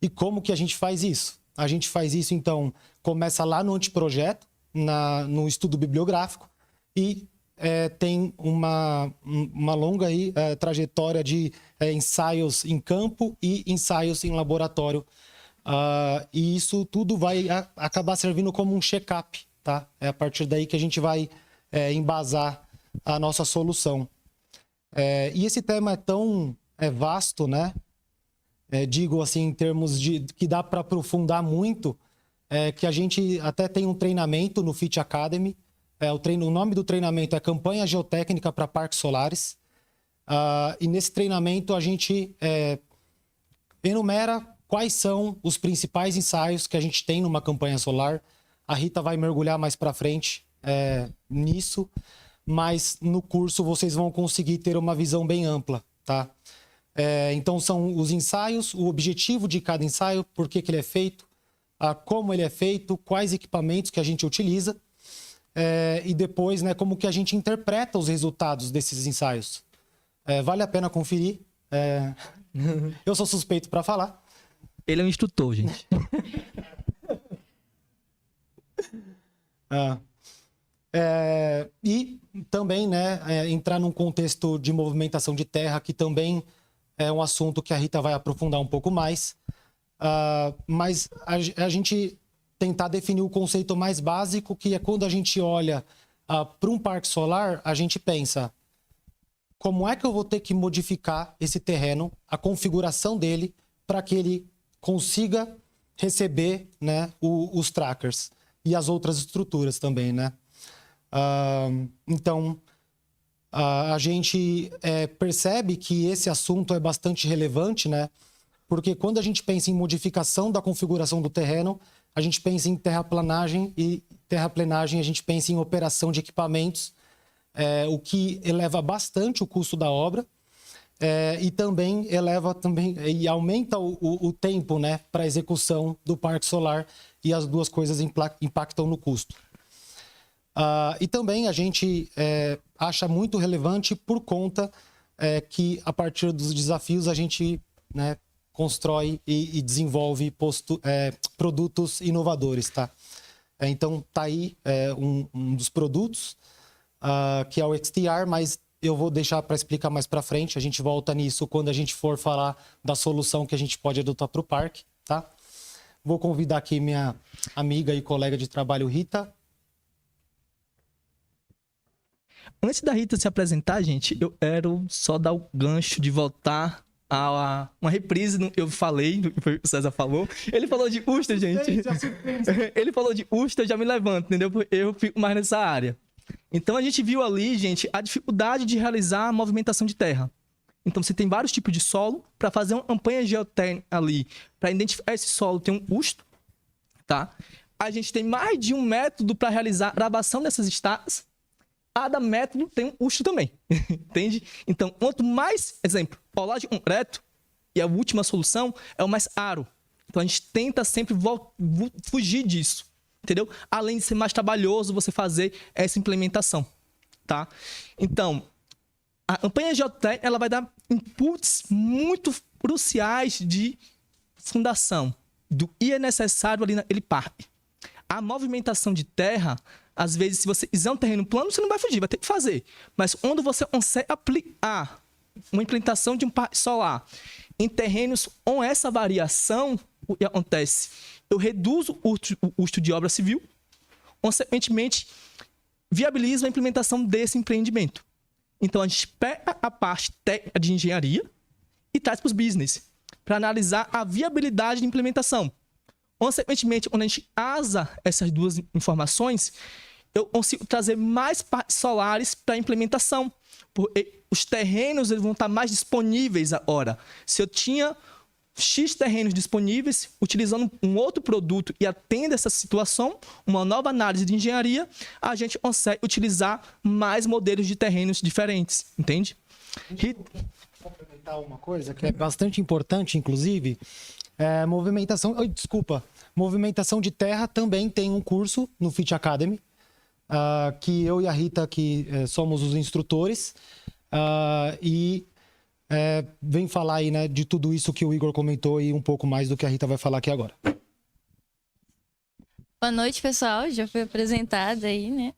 E como que a gente faz isso? A gente faz isso, então, começa lá no anteprojeto, no estudo bibliográfico, e tem uma longa aí, trajetória de ensaios em campo e ensaios em laboratório. E isso tudo vai acabar servindo como um check-up, tá? É a partir daí que a gente vai embasar a nossa solução. E esse tema é tão vasto, né? Digo assim, em termos de que dá para aprofundar muito, que a gente até tem um treinamento no FIT Academy. O nome do treinamento é Campanha Geotécnica para Parques Solares. E nesse treinamento a gente enumera quais são os principais ensaios que a gente tem numa campanha solar. A Rita vai mergulhar mais para frente nisso, mas no curso vocês vão conseguir ter uma visão bem ampla, tá? Então são os ensaios, o objetivo de cada ensaio, por que ele é feito, como ele é feito, quais equipamentos que a gente utiliza e depois, né, como que a gente interpreta os resultados desses ensaios. Vale a pena conferir. Eu sou suspeito para falar. Ele é um instrutor, gente. E também, né, entrar num contexto de movimentação de terra, que também é um assunto que a Rita vai aprofundar um pouco mais. Mas a gente tentar definir o conceito mais básico, que é quando a gente olha para um parque solar, a gente pensa: como é que eu vou ter que modificar esse terreno, a configuração dele, para que ele consiga receber, né, os trackers e as outras estruturas também, né? Então, a gente percebe que esse assunto é bastante relevante, né? Porque quando a gente pensa em modificação da configuração do terreno, a gente pensa em terraplanagem, e terraplenagem a gente pensa em operação de equipamentos, o que eleva bastante o custo da obra, e também e aumenta o tempo, né, para a execução do parque solar, e as duas coisas impactam no custo. E também a gente acha muito relevante por conta que, a partir dos desafios, a gente, né, constrói e desenvolve produtos inovadores, tá? Então, tá aí um dos produtos, que é o XTR, mas eu vou deixar para explicar mais para frente. A gente volta nisso quando a gente for falar da solução que a gente pode adotar para o parque, tá? Vou convidar aqui minha amiga e colega de trabalho, Rita. Antes da Rita se apresentar, gente, eu quero só dar o gancho de voltar a uma reprise. Eu falei, o César falou. Ele falou de Ustra, gente. Ele falou de Ustra, eu já me levanto, entendeu? Eu fico mais nessa área. Então, a gente viu ali, gente, a dificuldade de realizar a movimentação de terra. Então, você tem vários tipos de solo. Para fazer uma campanha geotérmica ali, para identificar esse solo, tem um custo, tá? A gente tem mais de um método para realizar a gravação dessas estacas. Cada método tem um custo também, entende? Então, quanto mais, exemplo, rolagem de concreto, e a última solução é o mais caro. Então, a gente tenta sempre fugir disso, entendeu? Além de ser mais trabalhoso você fazer essa implementação, tá? Então, a campanha geotérmica, ela vai dar inputs muito cruciais de fundação, do que é necessário ali naquele parque. A movimentação de terra, às vezes, se você fizer um terreno plano, você não vai fugir, vai ter que fazer. Mas quando você consegue aplicar uma implementação de um parque solar em terrenos com essa variação, o que acontece? Eu reduzo o custo de obra civil, consequentemente, viabilizo a implementação desse empreendimento. Então, a gente pega a parte técnica de engenharia e traz para os business, para analisar a viabilidade de implementação. Consequentemente, quando a gente asa essas duas informações, eu consigo trazer mais parques solares para a implementação, porque os terrenos eles vão estar mais disponíveis agora. Se eu tinha X terrenos disponíveis, utilizando um outro produto e atende essa situação, uma nova análise de engenharia, a gente consegue utilizar mais modelos de terrenos diferentes, entende? Complementar uma coisa que é bastante importante, inclusive, movimentação de terra também tem um curso no Fit Academy, que eu e a Rita que somos os instrutores, vem falar aí, né, de tudo isso que o Igor comentou e um pouco mais do que a Rita vai falar aqui agora. Boa noite, pessoal. Já foi apresentada aí, né?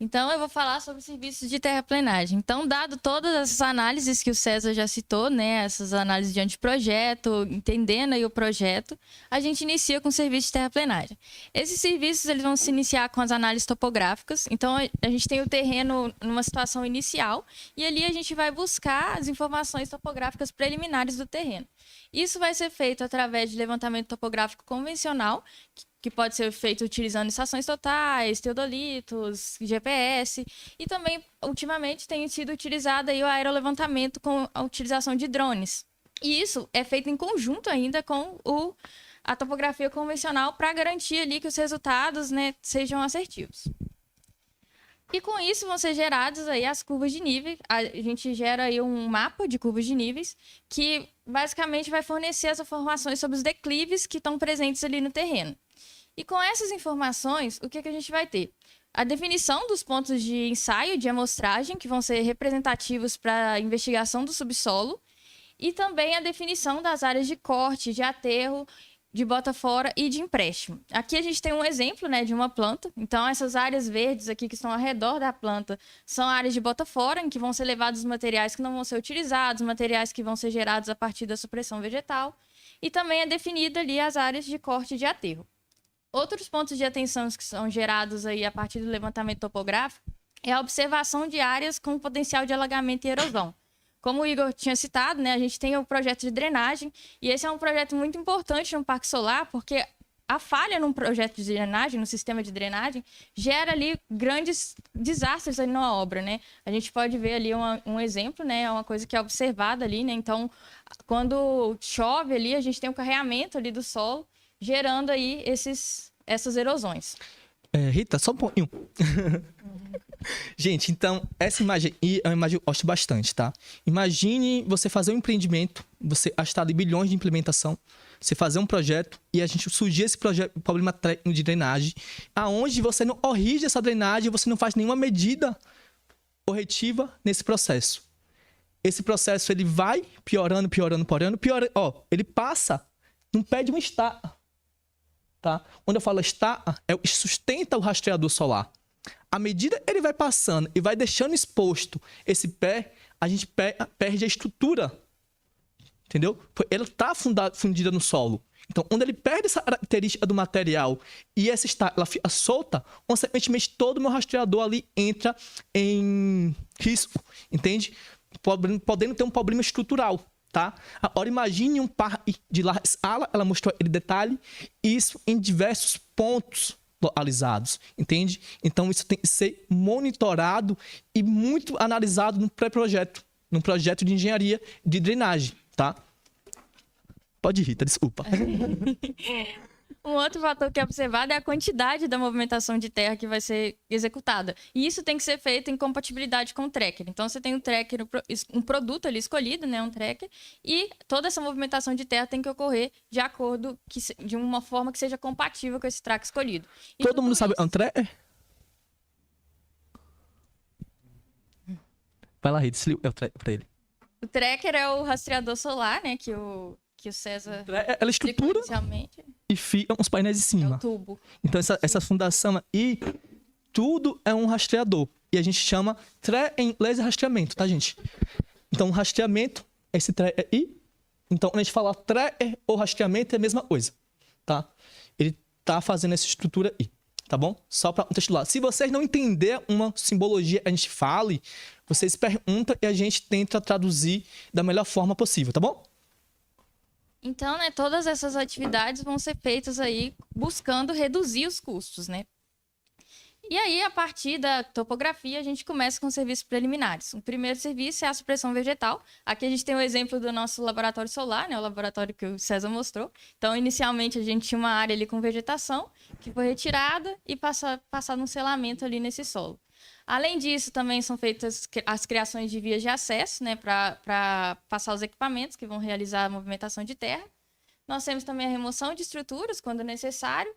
Então, eu vou falar sobre serviços de terraplenagem. Então, dado todas essas análises que o César já citou, né? Essas análises de anteprojeto, entendendo aí o projeto, a gente inicia com o serviço de terraplenagem. Esses serviços, eles vão se iniciar com as análises topográficas. Então, a gente tem o terreno numa situação inicial e ali a gente vai buscar as informações topográficas preliminares do terreno. Isso vai ser feito através de levantamento topográfico convencional, que pode ser feito utilizando estações totais, teodolitos, GPS, e também, ultimamente, tem sido utilizado aí o aerolevantamento com a utilização de drones. E isso é feito em conjunto ainda com a topografia convencional para garantir ali que os resultados, né, sejam assertivos. E com isso vão ser geradas aí as curvas de nível. A gente gera aí um mapa de curvas de níveis que basicamente vai fornecer as informações sobre os declives que estão presentes ali no terreno. E com essas informações, o que a gente vai ter? A definição dos pontos de ensaio de amostragem, que vão ser representativos para a investigação do subsolo, E também a definição das áreas de corte, de aterro, de bota fora e de empréstimo. Aqui a gente tem um exemplo, né, de uma planta. Então, essas áreas verdes aqui que estão ao redor da planta são áreas de bota fora, em que vão ser levados os materiais que não vão ser utilizados, materiais que vão ser gerados a partir da supressão vegetal. E também é definida ali as áreas de corte e de aterro. Outros pontos de atenção que são gerados aí a partir do levantamento topográfico é a observação de áreas com potencial de alagamento e erosão. Como o Igor tinha citado, né, a gente tem o projeto de drenagem, e esse é um projeto muito importante no Parque Solar, porque a falha num projeto de drenagem, no sistema de drenagem, gera ali grandes desastres ali na obra, né? A gente pode ver ali um exemplo, né? É uma coisa que é observada ali, né? Então, quando chove ali, a gente tem um carreamento ali do solo, gerando aí essas erosões. Rita, só um pouquinho. Gente, então, essa imagem aí é uma imagem que eu gosto bastante, tá? Imagine você fazer um empreendimento, você gastar ali bilhões de implementação, você fazer um projeto e a gente surgir esse problema técnico de drenagem, aonde você não corrige essa drenagem, você não faz nenhuma medida corretiva nesse processo. Esse processo, ele vai piorando. Ó, ele passa num pé de um estar, tá? Quando eu falo estar, é o que sustenta o rastreador solar. À medida que ele vai passando e vai deixando exposto esse pé, a gente perde a estrutura. Entendeu? Ela está fundida no solo. Então, quando ele perde essa característica do material e essa ela fica solta, consequentemente todo o meu rastreador ali entra em risco. Entende? Podendo ter um problema estrutural. Tá? Agora imagine um parque de larga escala, ela mostrou aquele detalhe, isso em diversos pontos localizados, entende? Então isso tem que ser monitorado e muito analisado no pré-projeto, num projeto de engenharia de drenagem, tá? Pode ir, Rita, desculpa. Um outro fator que é observado é a quantidade da movimentação de terra que vai ser executada. E isso tem que ser feito em compatibilidade com o tracker. Então, você tem um tracker, um produto ali escolhido, né, um tracker, e toda essa movimentação de terra tem que ocorrer de acordo, de uma forma que seja compatível com esse tracker escolhido. E todo mundo sabe um tracker? Vai lá, Rita, explica o tracker pra ele. O tracker é o rastreador solar, né, que o César... Ela estrutura e fica uns painéis em cima. É o tubo. Então, essa fundação aí, tudo é um rastreador. E a gente chama em inglês rastreamento, tá, gente? Então, rastreamento, esse aí. Então, quando a gente fala tracker ou rastreamento, é a mesma coisa, tá? Ele tá fazendo essa estrutura aí, tá bom? Só para contextualizar. Se vocês não entenderem uma simbologia que a gente fale, vocês perguntam e a gente tenta traduzir da melhor forma possível, tá bom? Então, né, todas essas atividades vão ser feitas aí buscando reduzir os custos, né? E aí, a partir da topografia, a gente começa com serviços preliminares. O primeiro serviço é a supressão vegetal. Aqui a gente tem o exemplo do nosso laboratório solar, né, o laboratório que o César mostrou. Então, inicialmente, a gente tinha uma área ali com vegetação, que foi retirada e passada um selamento ali nesse solo. Além disso, também são feitas as criações de vias de acesso, né, para passar os equipamentos que vão realizar a movimentação de terra. Nós temos também a remoção de estruturas, quando necessário,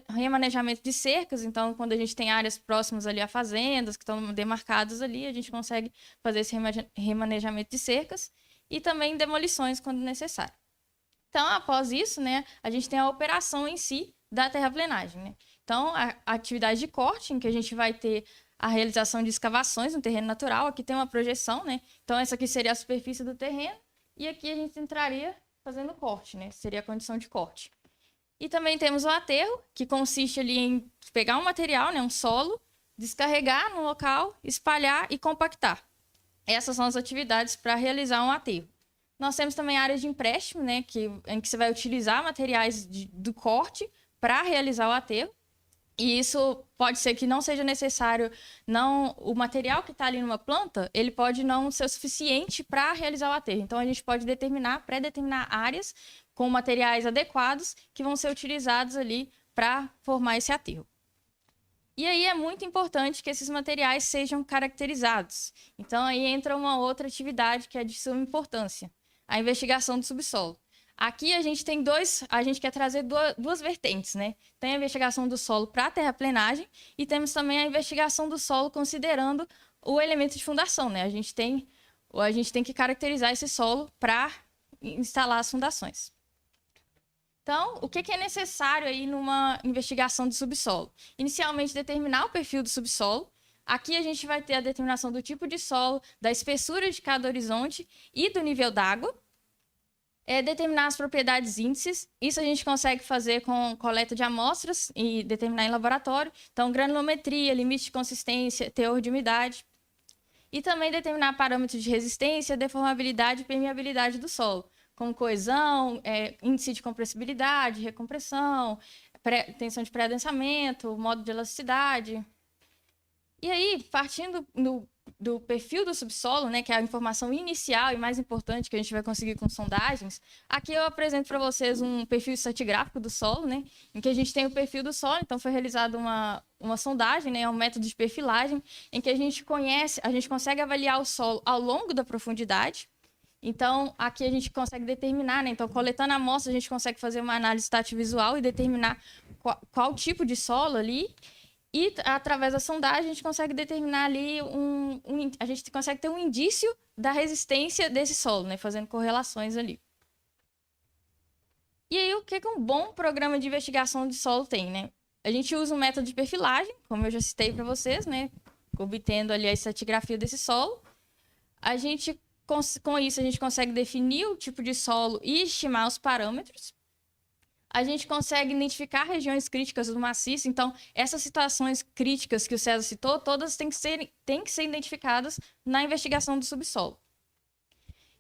remanejamento de cercas, então, quando a gente tem áreas próximas ali a fazendas, que estão demarcadas ali, a gente consegue fazer esse remanejamento de cercas, e também demolições, quando necessário. Então, após isso, né, a gente tem a operação em si da terraplenagem, né? Então, a atividade de corte, em que a gente vai ter a realização de escavações no terreno natural. Aqui tem uma projeção, né? Então, essa aqui seria a superfície do terreno. E aqui a gente entraria fazendo corte, né? Seria a condição de corte. E também temos o aterro, que consiste ali em pegar um material, né? Um solo, descarregar no local, espalhar e compactar. Essas são as atividades para realizar um aterro. Nós temos também áreas de empréstimo, né? Em que você vai utilizar materiais do corte para realizar o aterro. E isso pode ser que não seja necessário, o material que está ali numa planta, ele pode não ser o suficiente para realizar o aterro. Então, a gente pode pré-determinar áreas com materiais adequados que vão ser utilizados ali para formar esse aterro. E aí é muito importante que esses materiais sejam caracterizados. Então, aí entra uma outra atividade que é de suma importância, a investigação do subsolo. Aqui a gente quer trazer duas vertentes, né? Tem a investigação do solo para a terraplenagem e temos também a investigação do solo considerando o elemento de fundação, né? A gente tem ou a gente tem que caracterizar esse solo para instalar as fundações. Então, o que é necessário aí numa investigação de subsolo? Inicialmente, determinar o perfil do subsolo. Aqui a gente vai ter a determinação do tipo de solo, da espessura de cada horizonte e do nível d'água. Determinar as propriedades índices. Isso a gente consegue fazer com coleta de amostras e determinar em laboratório. Então, granulometria, limite de consistência, teor de umidade. E também determinar parâmetros de resistência, deformabilidade e permeabilidade do solo, como coesão, índice de compressibilidade, recompressão, tensão de pré-adensamento, modo de elasticidade. E aí, partindo do perfil do subsolo, né, que é a informação inicial e mais importante que a gente vai conseguir com sondagens, aqui eu apresento para vocês um perfil estratigráfico do solo, né, em que a gente tem o perfil do solo. Então foi realizada uma sondagem, né, um método de perfilagem, em que a gente consegue avaliar o solo ao longo da profundidade. Então, aqui a gente consegue determinar, né? Então, coletando a amostra, a gente consegue fazer uma análise tátil-visual e determinar qual tipo de solo ali. E, através da sondagem, a gente consegue determinar ali a gente consegue ter um indício da resistência desse solo, né? Fazendo correlações ali. E aí, o que um bom programa de investigação de solo tem, né? A gente usa um método de perfilagem, como eu já citei para vocês, né? Obtendo ali a estratigrafia desse solo. Com isso, a gente consegue definir o tipo de solo e estimar os parâmetros. A gente consegue identificar regiões críticas do maciço. Então, essas situações críticas que o César citou, todas têm que ser identificadas na investigação do subsolo.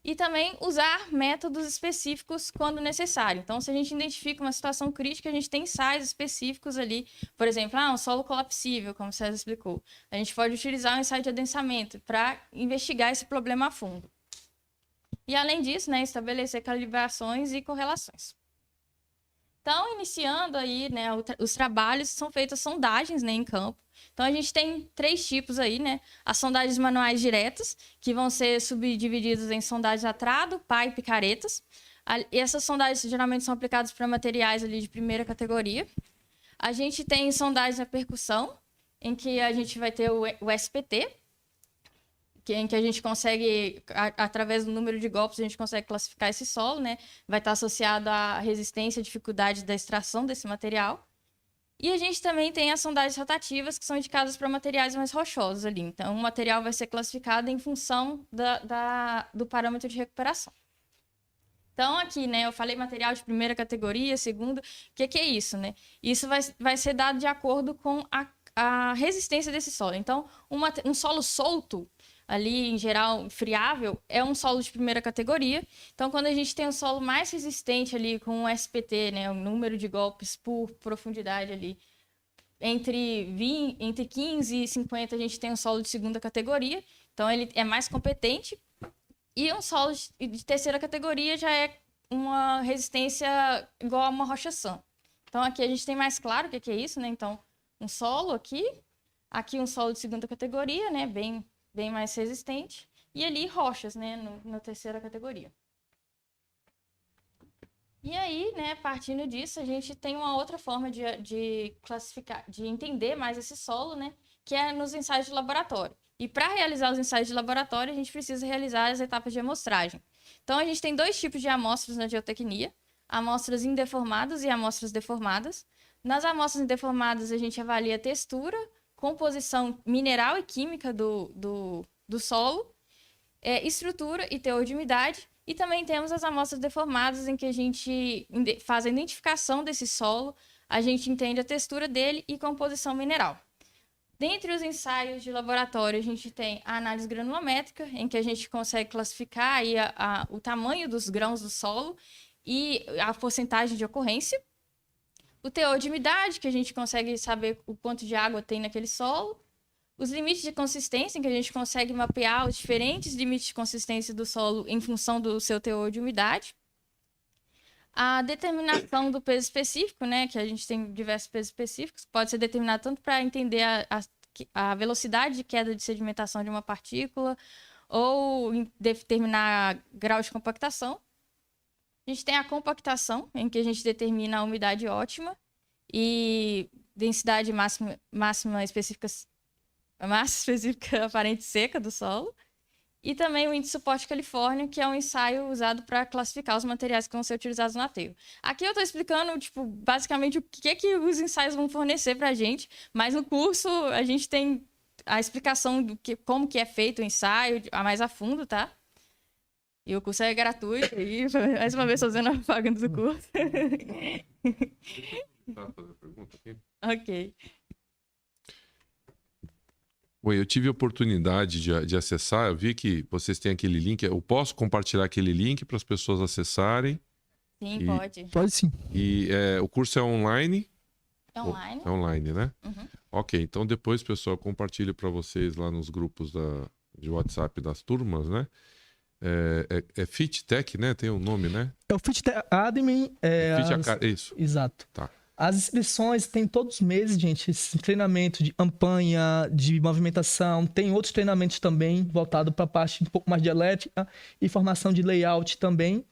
E também usar métodos específicos quando necessário. Então, se a gente identifica uma situação crítica, a gente tem ensaios específicos ali. Por exemplo, um solo colapsível, como o César explicou. A gente pode utilizar um ensaio de adensamento para investigar esse problema a fundo. E, além disso, né, estabelecer calibrações e correlações. Então, iniciando aí, né, os trabalhos, são feitas sondagens, né, em campo. Então, a gente tem 3 tipos aí, né? As sondagens manuais diretas, que vão ser subdivididas em sondagens a trado, pá e picaretas. E essas sondagens geralmente são aplicadas para materiais ali de primeira categoria. A gente tem sondagens a percussão, em que a gente vai ter o SPT, em que a gente consegue, através do número de golpes, a gente consegue classificar esse solo, né? Vai estar associado à resistência e dificuldade da extração desse material. E a gente também tem as sondagens rotativas, que são indicadas para materiais mais rochosos ali. Então, o material vai ser classificado em função do parâmetro de recuperação. Então, aqui, né, eu falei material de primeira categoria, segunda. O que é isso, né? Isso vai ser dado de acordo com a resistência desse solo. Então, um solo solto, ali, em geral, friável, é um solo de primeira categoria. Então, quando a gente tem um solo mais resistente ali, com um SPT, né, o número de golpes por profundidade ali, entre 15 e 50, a gente tem um solo de segunda categoria. Então, ele é mais competente. E um solo de terceira categoria já é uma resistência igual a uma rocha-sã. Então, aqui a gente tem mais claro o que é isso, né? Então, um solo aqui um solo de segunda categoria, né, bem mais resistente, e ali rochas, né, na terceira categoria. E aí, né, partindo disso, a gente tem uma outra forma de classificar, de entender mais esse solo, né, que é nos ensaios de laboratório. E para realizar os ensaios de laboratório, a gente precisa realizar as etapas de amostragem. Então, a gente tem 2 tipos de amostras na geotecnia, amostras indeformadas e amostras deformadas. Nas amostras indeformadas, a gente avalia a textura, composição mineral e química do solo, estrutura e teor de umidade. E também temos as amostras deformadas, em que a gente faz a identificação desse solo, a gente entende a textura dele e composição mineral. Dentre os ensaios de laboratório, a gente tem a análise granulométrica, em que a gente consegue classificar aí o tamanho dos grãos do solo e a porcentagem de ocorrência. O teor de umidade, que a gente consegue saber o quanto de água tem naquele solo. Os limites de consistência, em que a gente consegue mapear os diferentes limites de consistência do solo em função do seu teor de umidade. A determinação do peso específico, né, que a gente tem diversos pesos específicos, pode ser determinado tanto para entender a velocidade de queda de sedimentação de uma partícula ou determinar grau de compactação. A gente tem a compactação, em que a gente determina a umidade ótima e densidade máxima específica, massa específica aparente seca do solo. E também o índice suporte Califórnia, que é um ensaio usado para classificar os materiais que vão ser utilizados no aterro. Aqui eu estou explicando, tipo, basicamente o que os ensaios vão fornecer para a gente, mas no curso a gente tem a explicação como que é feito o ensaio a mais a fundo, tá? E o curso é gratuito, e mais uma vez fazendo a propaganda do curso. Ok. Bom, eu tive a oportunidade de acessar, eu vi que vocês têm aquele link, eu posso compartilhar aquele link para as pessoas acessarem? Sim, E- pode. Pode sim. E o curso é online? É online. É online, né? Uhum. Ok, então depois, pessoal, eu compartilho para vocês lá nos grupos de WhatsApp das turmas, né? É FitTech, né? Tem um nome, né? É o Fit Academy. Isso. Exato. Tá. As inscrições tem todos os meses, gente. Esse treinamento de campanha, de movimentação. Tem outros treinamentos também voltados para a parte um pouco mais de elétrica e formação de layout também.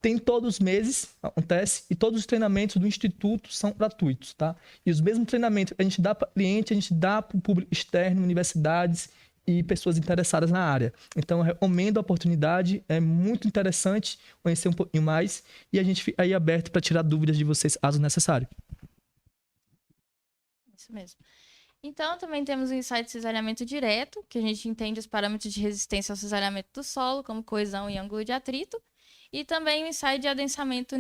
Tem todos os meses, acontece, e todos os treinamentos do Instituto são gratuitos, tá? E os mesmos treinamentos que a gente dá para cliente, a gente dá para o público externo, universidades e pessoas interessadas na área. Então, eu recomendo a oportunidade, é muito interessante conhecer um pouquinho mais e a gente fica aí aberto para tirar dúvidas de vocês, caso necessário. Isso mesmo. Então, também temos o ensaio de cisalhamento direto, que a gente entende os parâmetros de resistência ao cisalhamento do solo, como coesão e ângulo de atrito. E também o ensaio de adensamento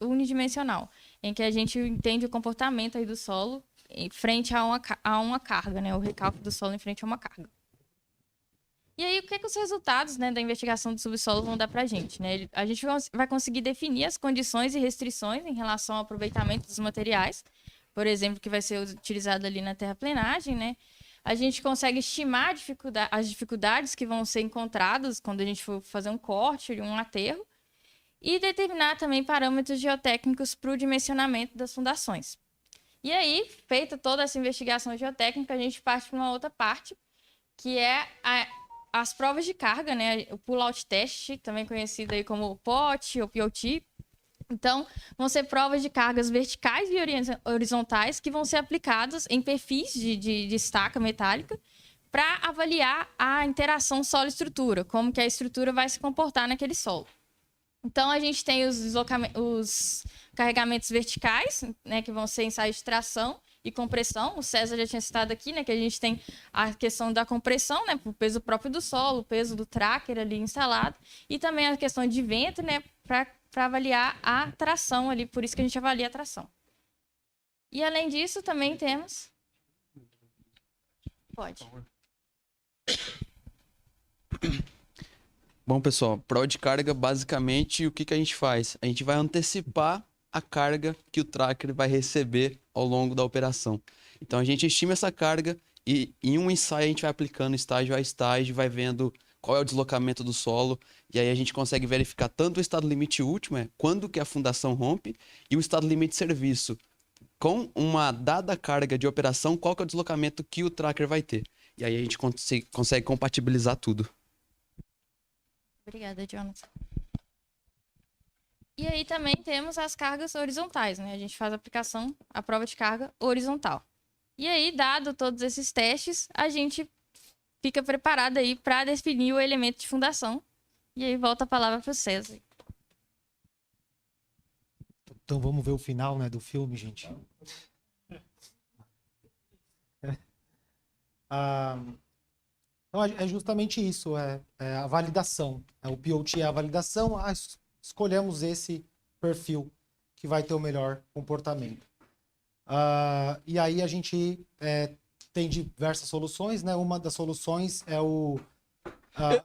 unidimensional, em que a gente entende o comportamento aí do solo em frente a uma carga, né? O recalque do solo em frente a uma carga. E aí, o que os resultados, né, da investigação do subsolo vão dar para a gente, né? A gente vai conseguir definir as condições e restrições em relação ao aproveitamento dos materiais, por exemplo, que vai ser utilizado ali na terraplenagem, né? A gente consegue estimar as dificuldades que vão ser encontradas quando a gente for fazer um corte, um aterro, e determinar também parâmetros geotécnicos para o dimensionamento das fundações. E aí, feita toda essa investigação geotécnica, a gente parte para uma outra parte, que é as provas de carga, né? O pull-out test, também conhecido aí como POT ou POT. Então, vão ser provas de cargas verticais e horizontais que vão ser aplicadas em perfis de estaca metálica para avaliar a interação solo-estrutura, como que a estrutura vai se comportar naquele solo. Então, a gente tem os carregamentos verticais, né, que vão ser ensaios de tração e compressão. O César já tinha citado aqui, né, que a gente tem a questão da compressão, né, o peso próprio do solo, o peso do tracker ali instalado, e também a questão de vento, né, para avaliar a tração ali, por isso que a gente avalia a tração. E além disso, também temos... Pode. Bom, pessoal, prova de carga, basicamente, o que a gente faz? A gente vai antecipar a carga que o tracker vai receber ao longo da operação. Então, a gente estima essa carga e em um ensaio a gente vai aplicando estágio a estágio, vai vendo qual é o deslocamento do solo, e aí a gente consegue verificar tanto o estado limite último, quando que a fundação rompe, e o estado limite de serviço. Com uma dada carga de operação, qual que é o deslocamento que o tracker vai ter. E aí a gente consegue compatibilizar tudo. Obrigada, Jonathan. E aí também temos as cargas horizontais, né? A gente faz a prova de carga horizontal. E aí, dado todos esses testes, a gente fica preparado aí para definir o elemento de fundação. E aí volta a palavra para o César. Então vamos ver o final, né, do filme, gente. Então, é justamente isso, é a validação. O POT é a validação, escolhemos esse perfil que vai ter o melhor comportamento. E aí a gente tem diversas soluções, né? Uma das soluções é o...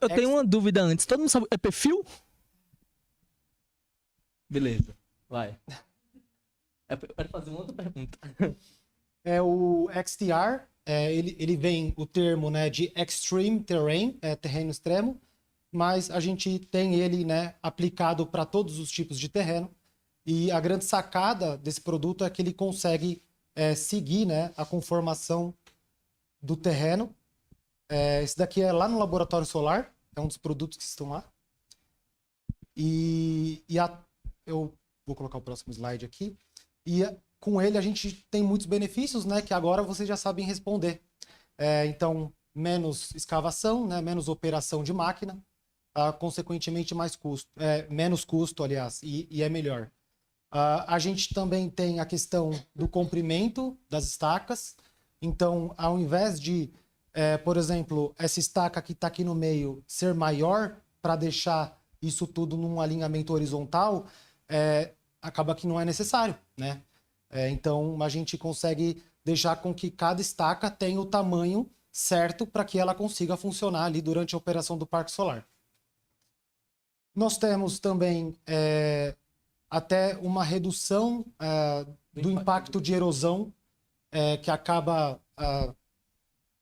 Eu tenho uma dúvida antes. Todo mundo sabe, é perfil? Beleza, vai. Eu quero fazer uma outra pergunta. É o XTR, ele vem o termo, né, de Extreme Terrain, terreno extremo, mas a gente tem ele, né, aplicado para todos os tipos de terreno. E a grande sacada desse produto é que ele consegue seguir, né, a conformação do terreno. Esse daqui é lá no Laboratório Solar, é um dos produtos que estão lá. Eu vou colocar o próximo slide aqui. Com ele a gente tem muitos benefícios, né, que agora vocês já sabem responder. Então, menos escavação, né? Menos operação de máquina, consequentemente menos custo, aliás, e é melhor. A gente também tem a questão do comprimento das estacas. Então, ao invés de, por exemplo, essa estaca que está aqui no meio ser maior para deixar isso tudo num alinhamento horizontal, acaba que não é necessário, né? Então, a gente consegue deixar com que cada estaca tenha o tamanho certo para que ela consiga funcionar ali durante a operação do parque solar. Nós temos também até uma redução do impacto de erosão que acaba,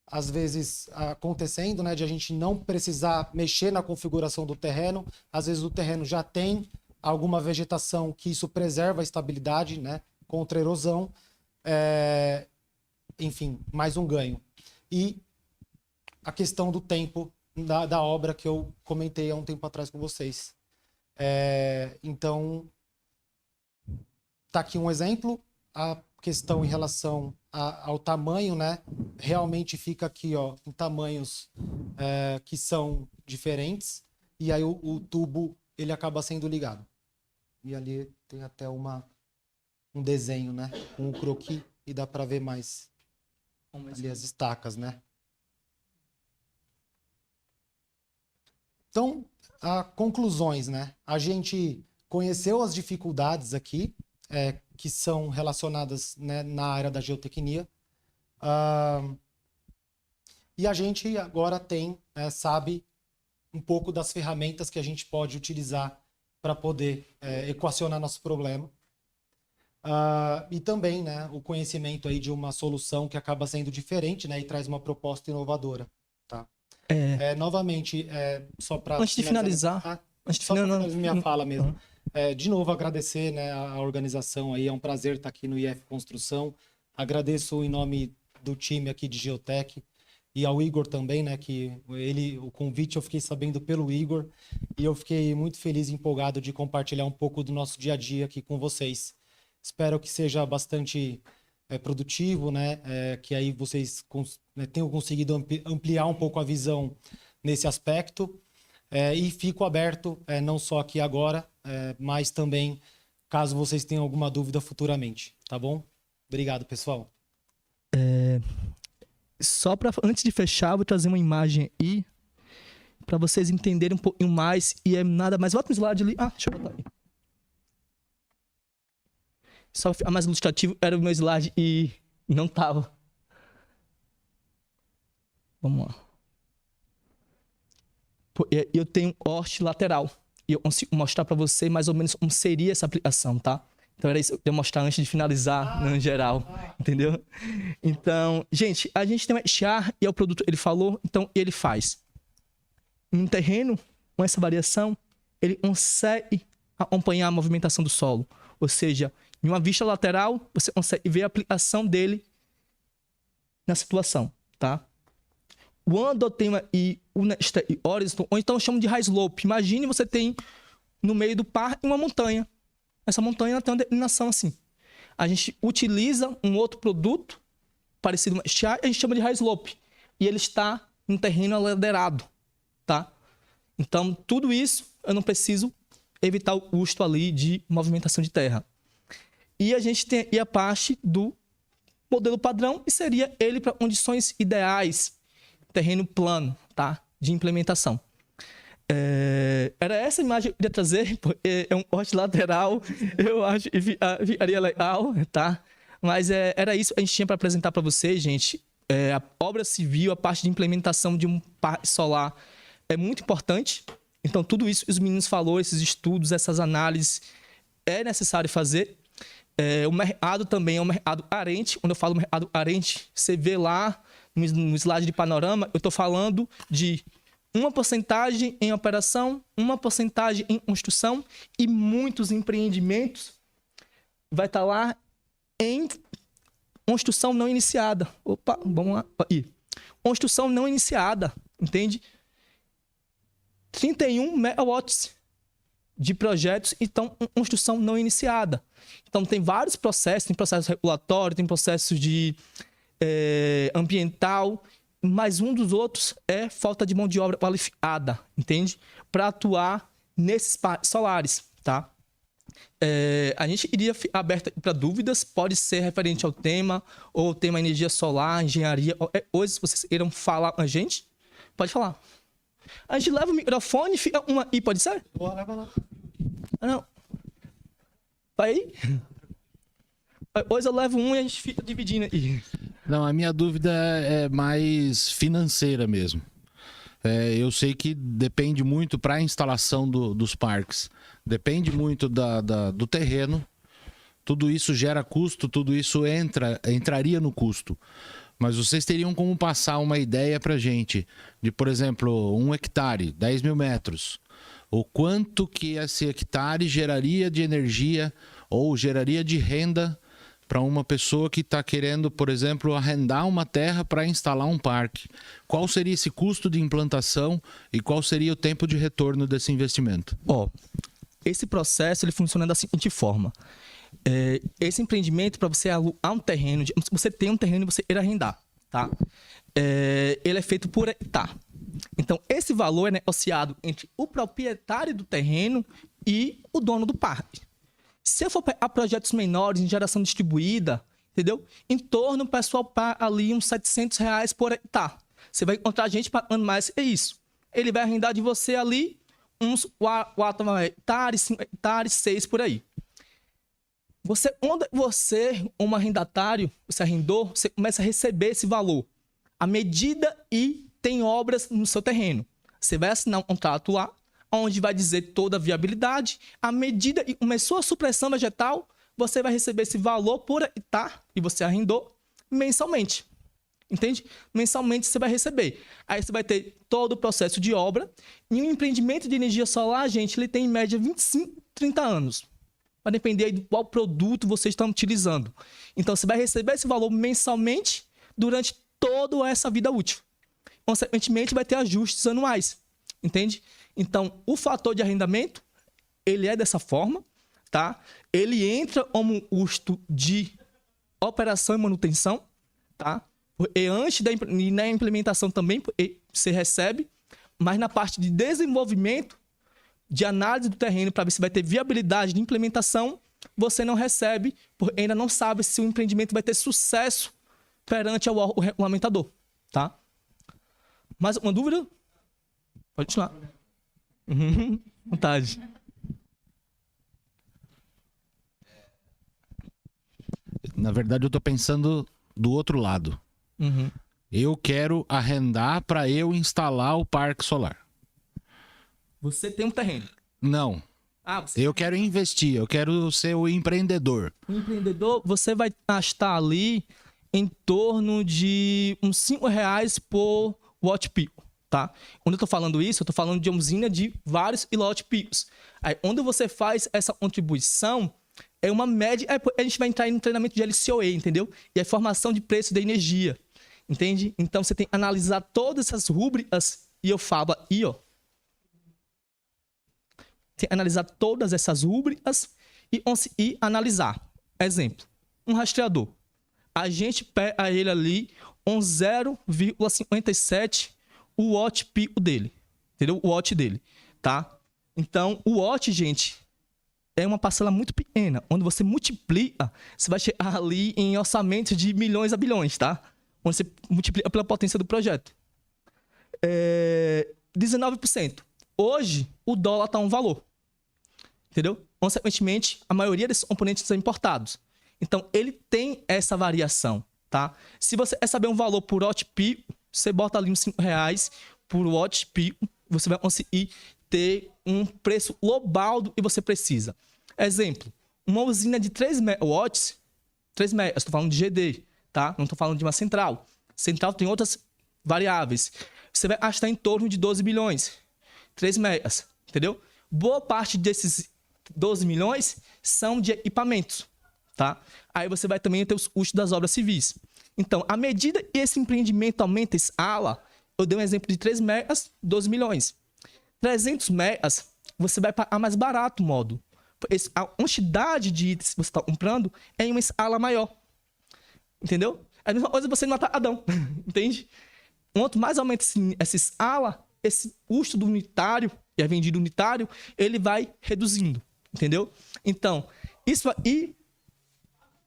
às vezes, acontecendo, né? De a gente não precisar mexer na configuração do terreno. Às vezes o terreno já tem alguma vegetação que isso preserva a estabilidade, né? Contra a erosão. Enfim, mais um ganho. E a questão do tempo da obra que eu comentei há um tempo atrás com vocês. Então, tá aqui um exemplo. A questão em relação ao tamanho, né? Realmente fica aqui, ó, em tamanhos que são diferentes. E aí o tubo, ele acaba sendo ligado. E ali tem até um desenho, né? Com o croquis, e dá para ver mais ali as estacas, né? Então, conclusões, né? A gente conheceu as dificuldades aqui, que são relacionadas, né, na área da geotecnia. E a gente agora sabe um pouco das ferramentas que a gente pode utilizar para poder equacionar nosso problema. E também, né, o conhecimento aí de uma solução que acaba sendo diferente, né, e traz uma proposta inovadora. Tá? Novamente, só para... Antes de finalizar... Só para minha fala mesmo. De novo, agradecer, né, a organização aí. É um prazer estar aqui no IF Construção. Agradeço em nome do time aqui de Geotech e ao Igor também, né, que o convite eu fiquei sabendo pelo Igor e eu fiquei muito feliz e empolgado de compartilhar um pouco do nosso dia a dia aqui com vocês. Espero que seja bastante produtivo, né, que aí vocês tenham conseguido ampliar um pouco a visão nesse aspecto. E fico aberto, não só aqui agora, mas também caso vocês tenham alguma dúvida futuramente, tá bom? Obrigado, pessoal. Só para antes de fechar, vou trazer uma imagem aí para vocês entenderem um pouquinho mais, e é nada mais. Volta no slide ali. Deixa eu botar aí. Só ficar mais ilustrativo, era o meu slide e não tava. Vamos lá. Eu tenho horte lateral. E eu consigo mostrar para você mais ou menos como seria essa aplicação, tá? Então era isso que eu queria mostrar antes de finalizar, no geral. Entendeu? Então, gente, a gente tem um HR e é o produto, ele falou, então ele faz. Em um terreno, com essa variação, ele consegue acompanhar a movimentação do solo. Ou seja, em uma vista lateral, você consegue ver a aplicação dele na situação, tá? Quando eu tenho aí o horizontal, ou então eu chamo de high slope. Imagine você tem no meio do parque uma montanha. Essa montanha tem uma declinação assim. A gente utiliza um outro produto parecido com este, a gente chama de high slope. E ele está em terreno ladeirado, tá? Então, tudo isso eu não preciso evitar o custo ali de movimentação de terra. E a gente tem aí a parte do modelo padrão, e seria ele para condições ideais, terreno plano, tá? De implementação. Era essa imagem que eu queria trazer, porque é um corte lateral, eu acho que ficaria legal, tá? Mas era isso que a gente tinha para apresentar para vocês, gente. A obra civil, a parte de implementação de um parque solar é muito importante. Então, tudo isso que os meninos falaram, esses estudos, essas análises, é necessário fazer. O mercado também é um mercado carente. Quando eu falo mercado carente, você vê lá no slide de panorama, eu estou falando de uma porcentagem em operação, uma porcentagem em construção, e muitos empreendimentos vai estar lá em construção não iniciada. Opa, vamos lá. Aí. Construção não iniciada, entende? 31 megawatts de projetos, então, construção não iniciada. Então, tem vários processos, tem processo regulatório, tem processos de ambiental, Mas um dos outros é falta de mão de obra qualificada, entende? Para atuar nesses parques solares, tá? A gente iria aberta para dúvidas, pode ser referente ao tema, ou tema energia solar, engenharia. Hoje, se vocês irão falar com a gente, pode falar. A gente leva o microfone, fica uma aí, pode ser? Boa, leva lá. Não. Vai aí? Hoje eu levo um e a gente fica dividindo aí. Não, a minha dúvida é mais financeira mesmo. Eu sei que depende muito para a instalação dos parques. Depende muito do terreno. Tudo isso gera custo, tudo isso entraria no custo. Mas vocês teriam como passar uma ideia para a gente de, por exemplo, 1 hectare, 10 mil metros. O quanto que esse hectare geraria de energia ou geraria de renda para uma pessoa que está querendo, por exemplo, arrendar uma terra para instalar um parque. Qual seria esse custo de implantação e qual seria o tempo de retorno desse investimento? Esse processo ele funciona da seguinte forma. Esse empreendimento, para você alugar um terreno, você tem um terreno e você ir arrendar, tá? Ele é feito por hectare. Então, esse valor é negociado entre o proprietário do terreno e o dono do parque. Se eu for pegar projetos menores em geração distribuída, entendeu? Em torno, o pessoal paga ali uns R$700 por hectare. Você vai encontrar gente pagando mais, é isso. Ele vai arrendar de você ali uns 4 hectares, 5 hectares, 6 por aí. Onde você, um arrendatário, você arrendou, você começa a receber esse valor à medida e tem obras no seu terreno. Você vai assinar um contrato lá, onde vai dizer toda a viabilidade. À medida que começou a supressão vegetal, você vai receber esse valor por hectare e você arrendou mensalmente. Entende? Mensalmente você vai receber. Aí você vai ter todo o processo de obra. E um empreendimento de energia solar, gente, ele tem em média 25, 30 anos. Vai depender aí de qual produto vocês estão utilizando. Então você vai receber esse valor mensalmente durante toda essa vida útil. Consequentemente, vai ter ajustes anuais. Entende? Então, o fator de arrendamento, ele é dessa forma, tá? Ele entra como custo de operação e manutenção, tá? E antes e na implementação também você recebe, mas na parte de desenvolvimento, de análise do terreno para ver se vai ter viabilidade de implementação, você não recebe, porque ainda não sabe se o empreendimento vai ter sucesso perante o regulamentador, tá? Mais uma dúvida? Pode continuar. Vontade. Na verdade, eu estou pensando do outro lado. Eu quero arrendar para eu instalar o parque solar. Você tem um terreno. Não. Eu quero investir, eu quero ser o empreendedor. O empreendedor, você vai gastar ali em torno de uns R$5 por watt-peak, tá? Quando eu tô falando isso, eu tô falando de uma usina de vários watt-peaks. Aí, onde você faz essa contribuição, é uma média... a gente vai entrar no treinamento de LCOE, entendeu? E a formação de preço da energia, entende? Então, você tem que analisar todas essas rúbricas, e eu falo aí, ó. Tem que analisar todas essas rúbricas e analisar. Exemplo, um rastreador. A gente pega ele ali um 0,57 o watt-peak dele. Entendeu? O watt dele, tá? Então, o watt, gente, é uma parcela muito pequena. Onde você multiplica, você vai chegar ali em orçamentos de milhões a bilhões, tá? Onde você multiplica pela potência do projeto. 19%. Hoje, o dólar está um valor. Entendeu? Consequentemente, a maioria desses componentes são importados. Então, ele tem essa variação, tá? Se você quer saber um valor por watt-peak, você bota ali uns R$5 por watt-peak, você vai conseguir ter um preço global do que você precisa. Exemplo, uma usina de 3 megawatts, 3 megas, estou falando de GD, tá? Não estou falando de uma central. Central tem outras variáveis. Você vai gastar em torno de 12 bilhões. 3 megas, entendeu? Boa parte desses 12 milhões são de equipamentos, tá? Aí você vai também ter os custos das obras civis. Então, à medida que esse empreendimento aumenta a escala, eu dei um exemplo de 3 megas, 12 milhões. 300 megas, você vai pagar mais barato o módulo. A quantidade de itens que você está comprando é em uma escala maior. Entendeu? É a mesma coisa você no atacadão, entende? Quanto mais aumenta essa escala, esse custo do unitário, e é vendido unitário, ele vai reduzindo, entendeu? Então, isso aí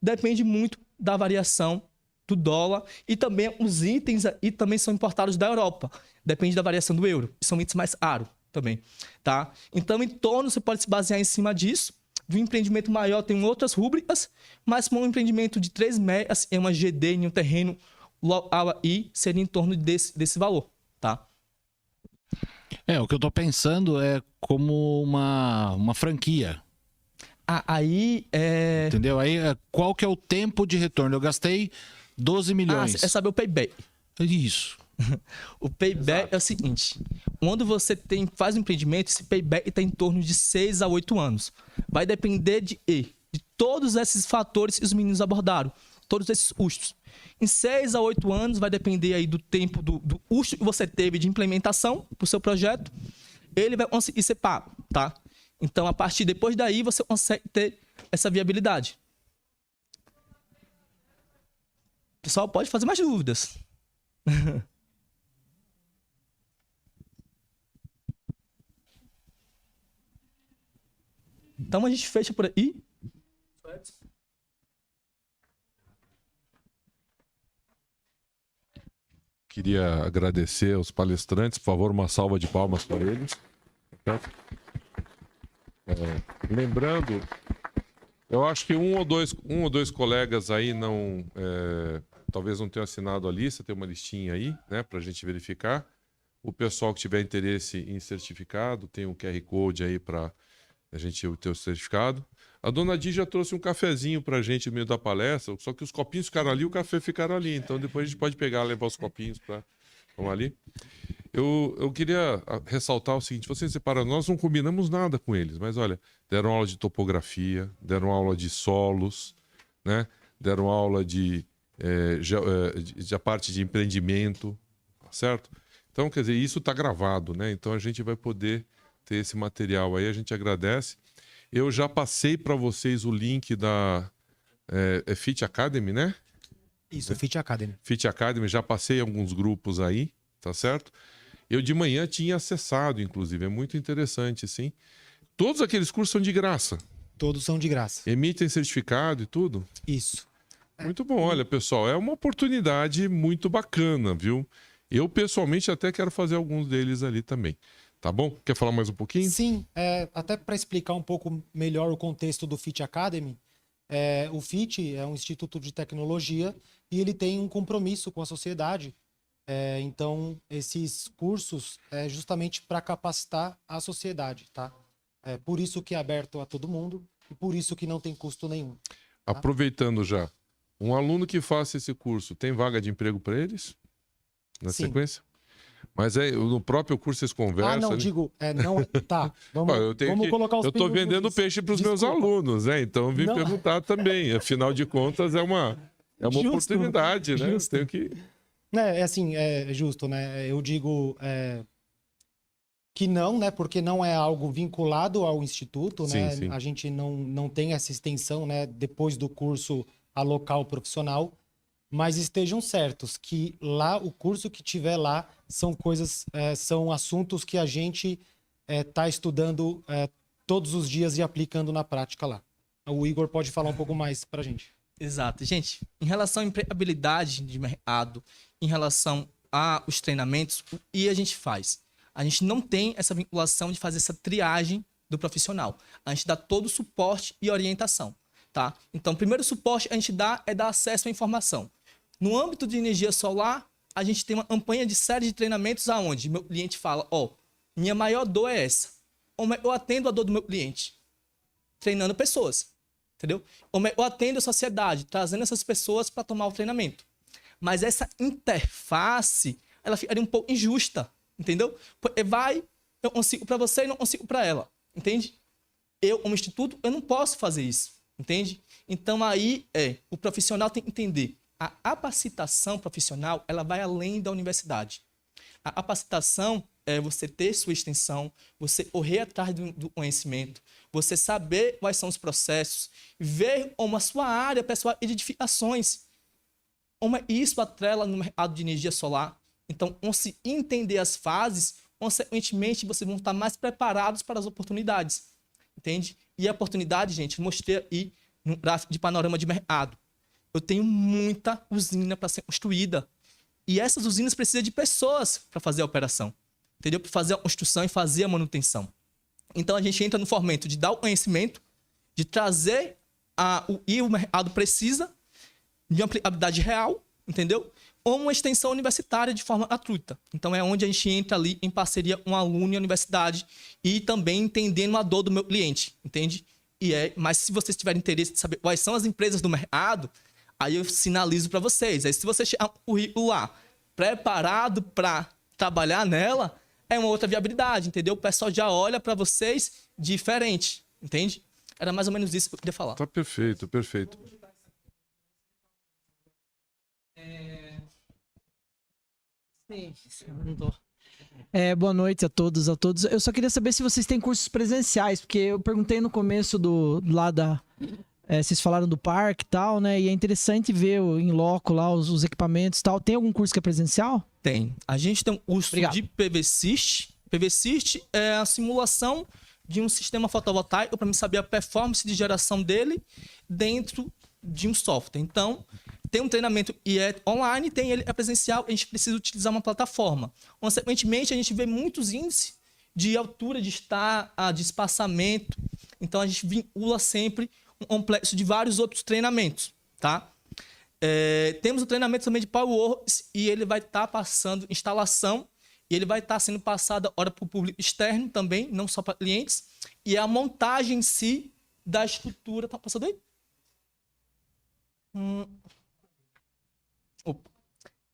depende muito da variação do dólar e também os itens aí também são importados da Europa. Depende da variação do euro. E são itens mais caros também, tá? Então, em torno, você pode se basear em cima disso. De um empreendimento maior tem outras rúbricas, mas com um empreendimento de 3 megas em uma GD, em um terreno local aí, seria em torno desse valor, tá? O que eu tô pensando é como uma franquia. Aí é... Entendeu? Aí qual que é o tempo de retorno? Eu gastei 12 milhões. É saber o payback. Isso. O payback é o seguinte: quando você faz um empreendimento, esse payback está em torno de 6 a 8 anos. Vai depender de todos esses fatores que os meninos abordaram, todos esses custos. Em 6 a 8 anos, vai depender aí do tempo, do custo que você teve de implementação para o seu projeto, ele vai conseguir ser pago, tá? Então, a partir depois daí, você consegue ter essa viabilidade. Pessoal, pode fazer mais dúvidas. Então, a gente fecha por aí. Queria agradecer aos palestrantes, por favor, uma salva de palmas para eles. Lembrando, eu acho que um ou dois colegas aí talvez não tenham assinado a lista, tem uma listinha aí, né, para a gente verificar. O pessoal que tiver interesse em certificado, tem um QR Code aí para a gente ter o certificado. A dona Di já trouxe um cafezinho para a gente no meio da palestra, só que os copinhos ficaram ali, o café ficaram ali. Então depois a gente pode pegar, levar os copinhos para tomar ali. Eu queria ressaltar o seguinte: vocês separaram, nós não combinamos nada com eles, mas olha, deram aula de topografia, deram aula de solos, né? Deram aula de a parte de empreendimento, certo? Então, quer dizer, isso está gravado, né? Então a gente vai poder ter esse material aí, a gente agradece. Eu já passei para vocês o link da Fit Academy, né? Isso, Fit Academy. Fit Academy, já passei alguns grupos aí, tá certo? Eu de manhã tinha acessado, inclusive, é muito interessante, sim. Todos aqueles cursos são de graça. Todos são de graça. Emitem certificado e tudo? Isso. Muito bom, olha, pessoal, é uma oportunidade muito bacana, viu? Eu, pessoalmente, até quero fazer alguns deles ali também. Tá bom? Quer falar mais um pouquinho? Sim, até para explicar um pouco melhor o contexto do Fit Academy, o Fit é um instituto de tecnologia e ele tem um compromisso com a sociedade. Então, esses cursos é justamente para capacitar a sociedade, tá? É por isso que é aberto a todo mundo e por isso que não tem custo nenhum. Tá? Aproveitando já, um aluno que faça esse curso, tem vaga de emprego para eles? Na Sim. sequência? Mas no próprio curso vocês conversam? Não, né? digo, não, tá, vamos colocar os Eu estou vendendo peixe para os meus alunos, né? Então vim perguntar também. Afinal de contas, é uma Justo, oportunidade, né? justo. Eu tenho que... É justo, né? Eu digo que não, né? Porque não é algo vinculado ao instituto, né? Sim. A gente não tem essa extensão, né? Depois do curso a local profissional. Mas estejam certos que lá, o curso que tiver lá, são coisas, são assuntos que a gente está estudando todos os dias e aplicando na prática lá. O Igor pode falar um pouco mais pra gente. Exato. Gente, em relação à empregabilidade de mercado, em relação aos treinamentos, o que a gente faz? A gente não tem essa vinculação de fazer essa triagem do profissional. A gente dá todo o suporte e orientação, tá? Então, o primeiro suporte a gente dá é dar acesso à informação. No âmbito de energia solar, a gente tem uma campanha de série de treinamentos aonde meu cliente fala, minha maior dor é essa. Eu atendo a dor do meu cliente, treinando pessoas, entendeu? Eu atendo a sociedade, trazendo essas pessoas para tomar o treinamento. Mas essa interface, ela ficaria um pouco injusta, entendeu? Eu consigo para você e não consigo para ela, entende? Eu, como instituto, eu não posso fazer isso, entende? Então aí o profissional tem que entender. A capacitação profissional, ela vai além da universidade. A capacitação é você ter sua extensão, você correr atrás do conhecimento, você saber quais são os processos, ver como a sua área pessoal de edificações, como isso atrela no mercado de energia solar, Então, ao se entender as fases, consequentemente, vocês vão estar mais preparados para as oportunidades. Entende? E a oportunidade, gente, mostrei aí no gráfico de panorama de mercado. Eu tenho muita usina para ser construída. E essas usinas precisam de pessoas para fazer a operação. Entendeu? Para fazer a construção e fazer a manutenção. Então, a gente entra no fomento de dar o conhecimento, de trazer o mercado precisa de uma aplicabilidade real, entendeu? Ou uma extensão universitária de forma gratuita. Então, é onde a gente entra ali em parceria com um aluno e a universidade e também entendendo a dor do meu cliente, entende? Mas se vocês tiverem interesse de saber quais são as empresas do mercado, aí eu sinalizo para vocês. Aí, se você chegar um currículo lá preparado para trabalhar nela, é uma outra viabilidade, entendeu? O pessoal já olha para vocês diferente, entende? Era mais ou menos isso que eu queria falar. Tá perfeito, perfeito. Boa noite a todos, Eu só queria saber se vocês têm cursos presenciais, porque eu perguntei no começo vocês falaram do parque e tal, né? E é interessante ver em loco lá os equipamentos e tal. Tem algum curso que é presencial? Tem. A gente tem um curso de PVSys. PVSys é a simulação de um sistema fotovoltaico para me saber a performance de geração dele dentro de um software. Então, tem um treinamento e é online, tem ele é presencial, a gente precisa utilizar uma plataforma. Consequentemente, a gente vê muitos índices de altura de estar, de espaçamento. Então, a gente vincula sempre um complexo de vários outros treinamentos, tá? Temos o treinamento também de PowerWorks e ele vai estar passando instalação e ele vai estar sendo passado para o público externo também, não só para clientes. E a montagem em si da estrutura... Tá passando aí?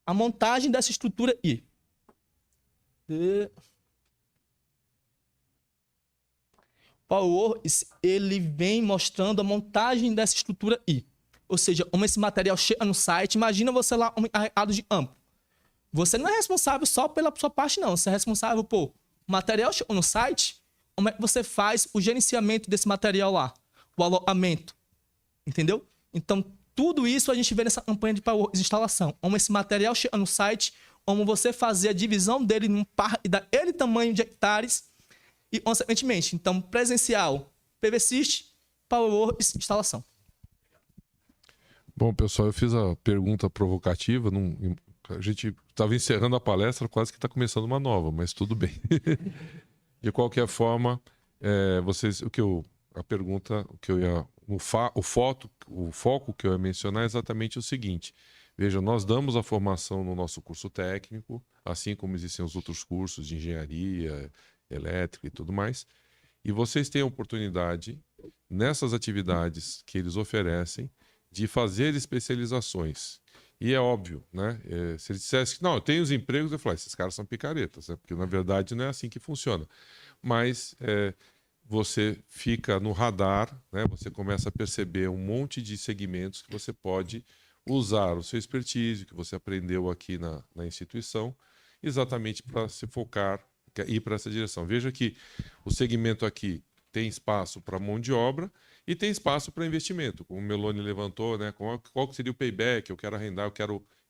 A montagem dessa estrutura aí. PowerWorks, ele vem mostrando a montagem dessa estrutura aí. Ou seja, como esse material chega no site, imagina você lá, um encarregado de campo. Você não é responsável só pela sua parte, não. Você é responsável por material chegou no site, como é que você faz o gerenciamento desse material lá? O alojamento. Entendeu? Então, tudo isso a gente vê nessa campanha de PowerWorks de instalação. Como esse material chega no site, como você fazer a divisão dele num par e daquele tamanho de hectares e, consequentemente, então, presencial, PVSys, PowerWorks, instalação. Bom, pessoal, eu fiz a pergunta provocativa. A gente estava encerrando a palestra, quase que está começando uma nova, mas tudo bem. De qualquer forma, o foco que eu ia mencionar é exatamente o seguinte. Veja, nós damos a formação no nosso curso técnico, assim como existem os outros cursos de engenharia, elétrica e tudo mais. E vocês têm a oportunidade, nessas atividades que eles oferecem, de fazer especializações. E é óbvio, né? Se ele dissesse que não, eu tenho os empregos, eu falo, esses caras são picaretas, né? Porque na verdade não é assim que funciona. Mas você fica no radar, né? Você começa a perceber um monte de segmentos que você pode usar o seu expertise, que você aprendeu aqui na instituição, exatamente para se focar e ir para essa direção. Veja que o segmento aqui tem espaço para mão de obra e tem espaço para investimento, como o Meloni levantou, né? Qual que seria o payback? Eu quero arrendar,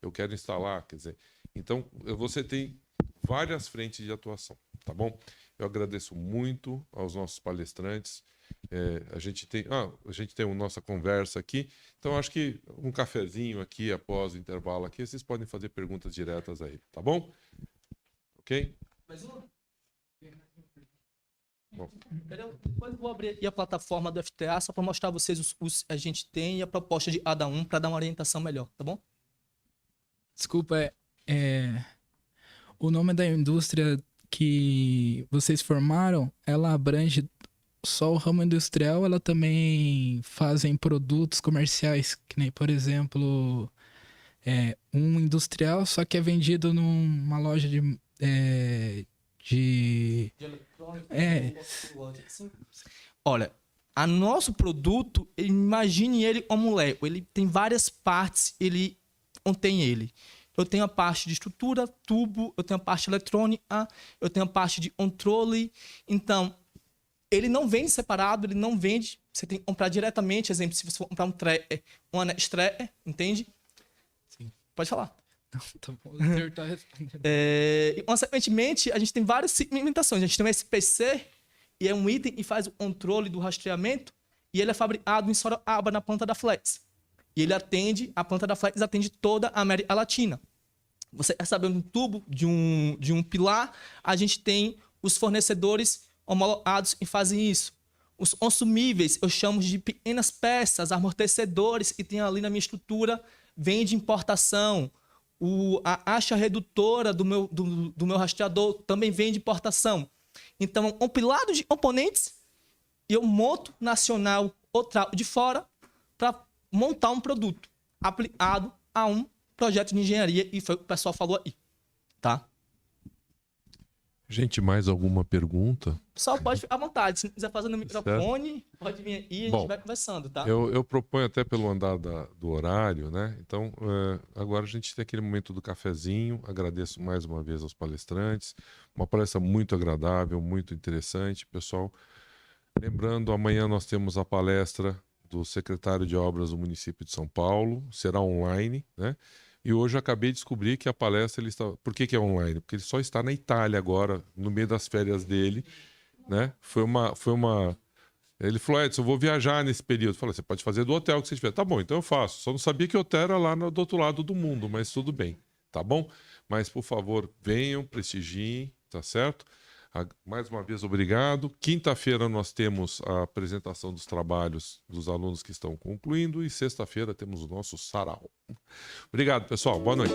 eu quero instalar, quer dizer. Então, você tem várias frentes de atuação, tá bom? Eu agradeço muito aos nossos palestrantes. A gente tem a nossa conversa aqui, então acho que um cafezinho aqui após o intervalo aqui, vocês podem fazer perguntas diretas aí, tá bom? Ok? Mais uma? Bom. Depois eu vou abrir a plataforma do FTA só para mostrar a vocês a gente tem e a proposta de cada um para dar uma orientação melhor, tá bom? Desculpa, o nome da indústria que vocês formaram, ela abrange só o ramo industrial, ela também fazem produtos comerciais, que nem, por exemplo, um industrial só que é vendido numa loja de eletrônico. Olha, a nosso produto, imagine ele como um Lego. Ele tem várias partes, ele contém ele. Eu tenho a parte de estrutura, tubo, eu tenho a parte eletrônica, eu tenho a parte de controle. Então, ele não vende separado, ele não vende. Você tem que comprar diretamente. Exemplo, se você for comprar um extraer, entende? Sim. Pode falar. Tá bom, o senhor tá respondendo. E, consequentemente, a gente tem várias segmentações. A gente tem o SPC, e é um item e faz o controle do rastreamento, e ele é fabricado em Sorocaba, na planta da Flex. E ele a planta da Flex atende toda a América Latina. Você recebendo um tubo de um pilar, a gente tem os fornecedores homologados e fazem isso. Os consumíveis, eu chamo de pequenas peças, amortecedores que tem ali na minha estrutura, vem de importação. A acha redutora do meu rastreador também vem de importação. Então, um compilado de componentes, eu monto nacional ou trago de fora para montar um produto aplicado a um projeto de engenharia, e foi o que o pessoal falou aí, tá? Gente, mais alguma pergunta? Só pode ficar à vontade. Se quiser fazer no microfone, pode vir aí e a gente vai conversando, tá? Eu proponho até pelo andar do horário, né? Então, agora a gente tem aquele momento do cafezinho. Agradeço mais uma vez aos palestrantes. Uma palestra muito agradável, muito interessante, pessoal. Lembrando, amanhã nós temos a palestra do secretário de Obras do município de São Paulo. Será online, né? E hoje eu acabei de descobrir que a palestra, ele está... Por que é online? Porque ele só está na Itália agora, no meio das férias dele, né? Foi uma... Ele falou, Edson, eu vou viajar nesse período. Eu falei, você pode fazer do hotel que você estiver. Tá bom, então eu faço. Só não sabia que o hotel era lá do outro lado do mundo, mas tudo bem, tá bom? Mas, por favor, venham, prestigiem, tá certo? Mais uma vez, obrigado. Quinta-feira nós temos a apresentação dos trabalhos dos alunos que estão concluindo e sexta-feira temos o nosso sarau. Obrigado, pessoal. Boa noite.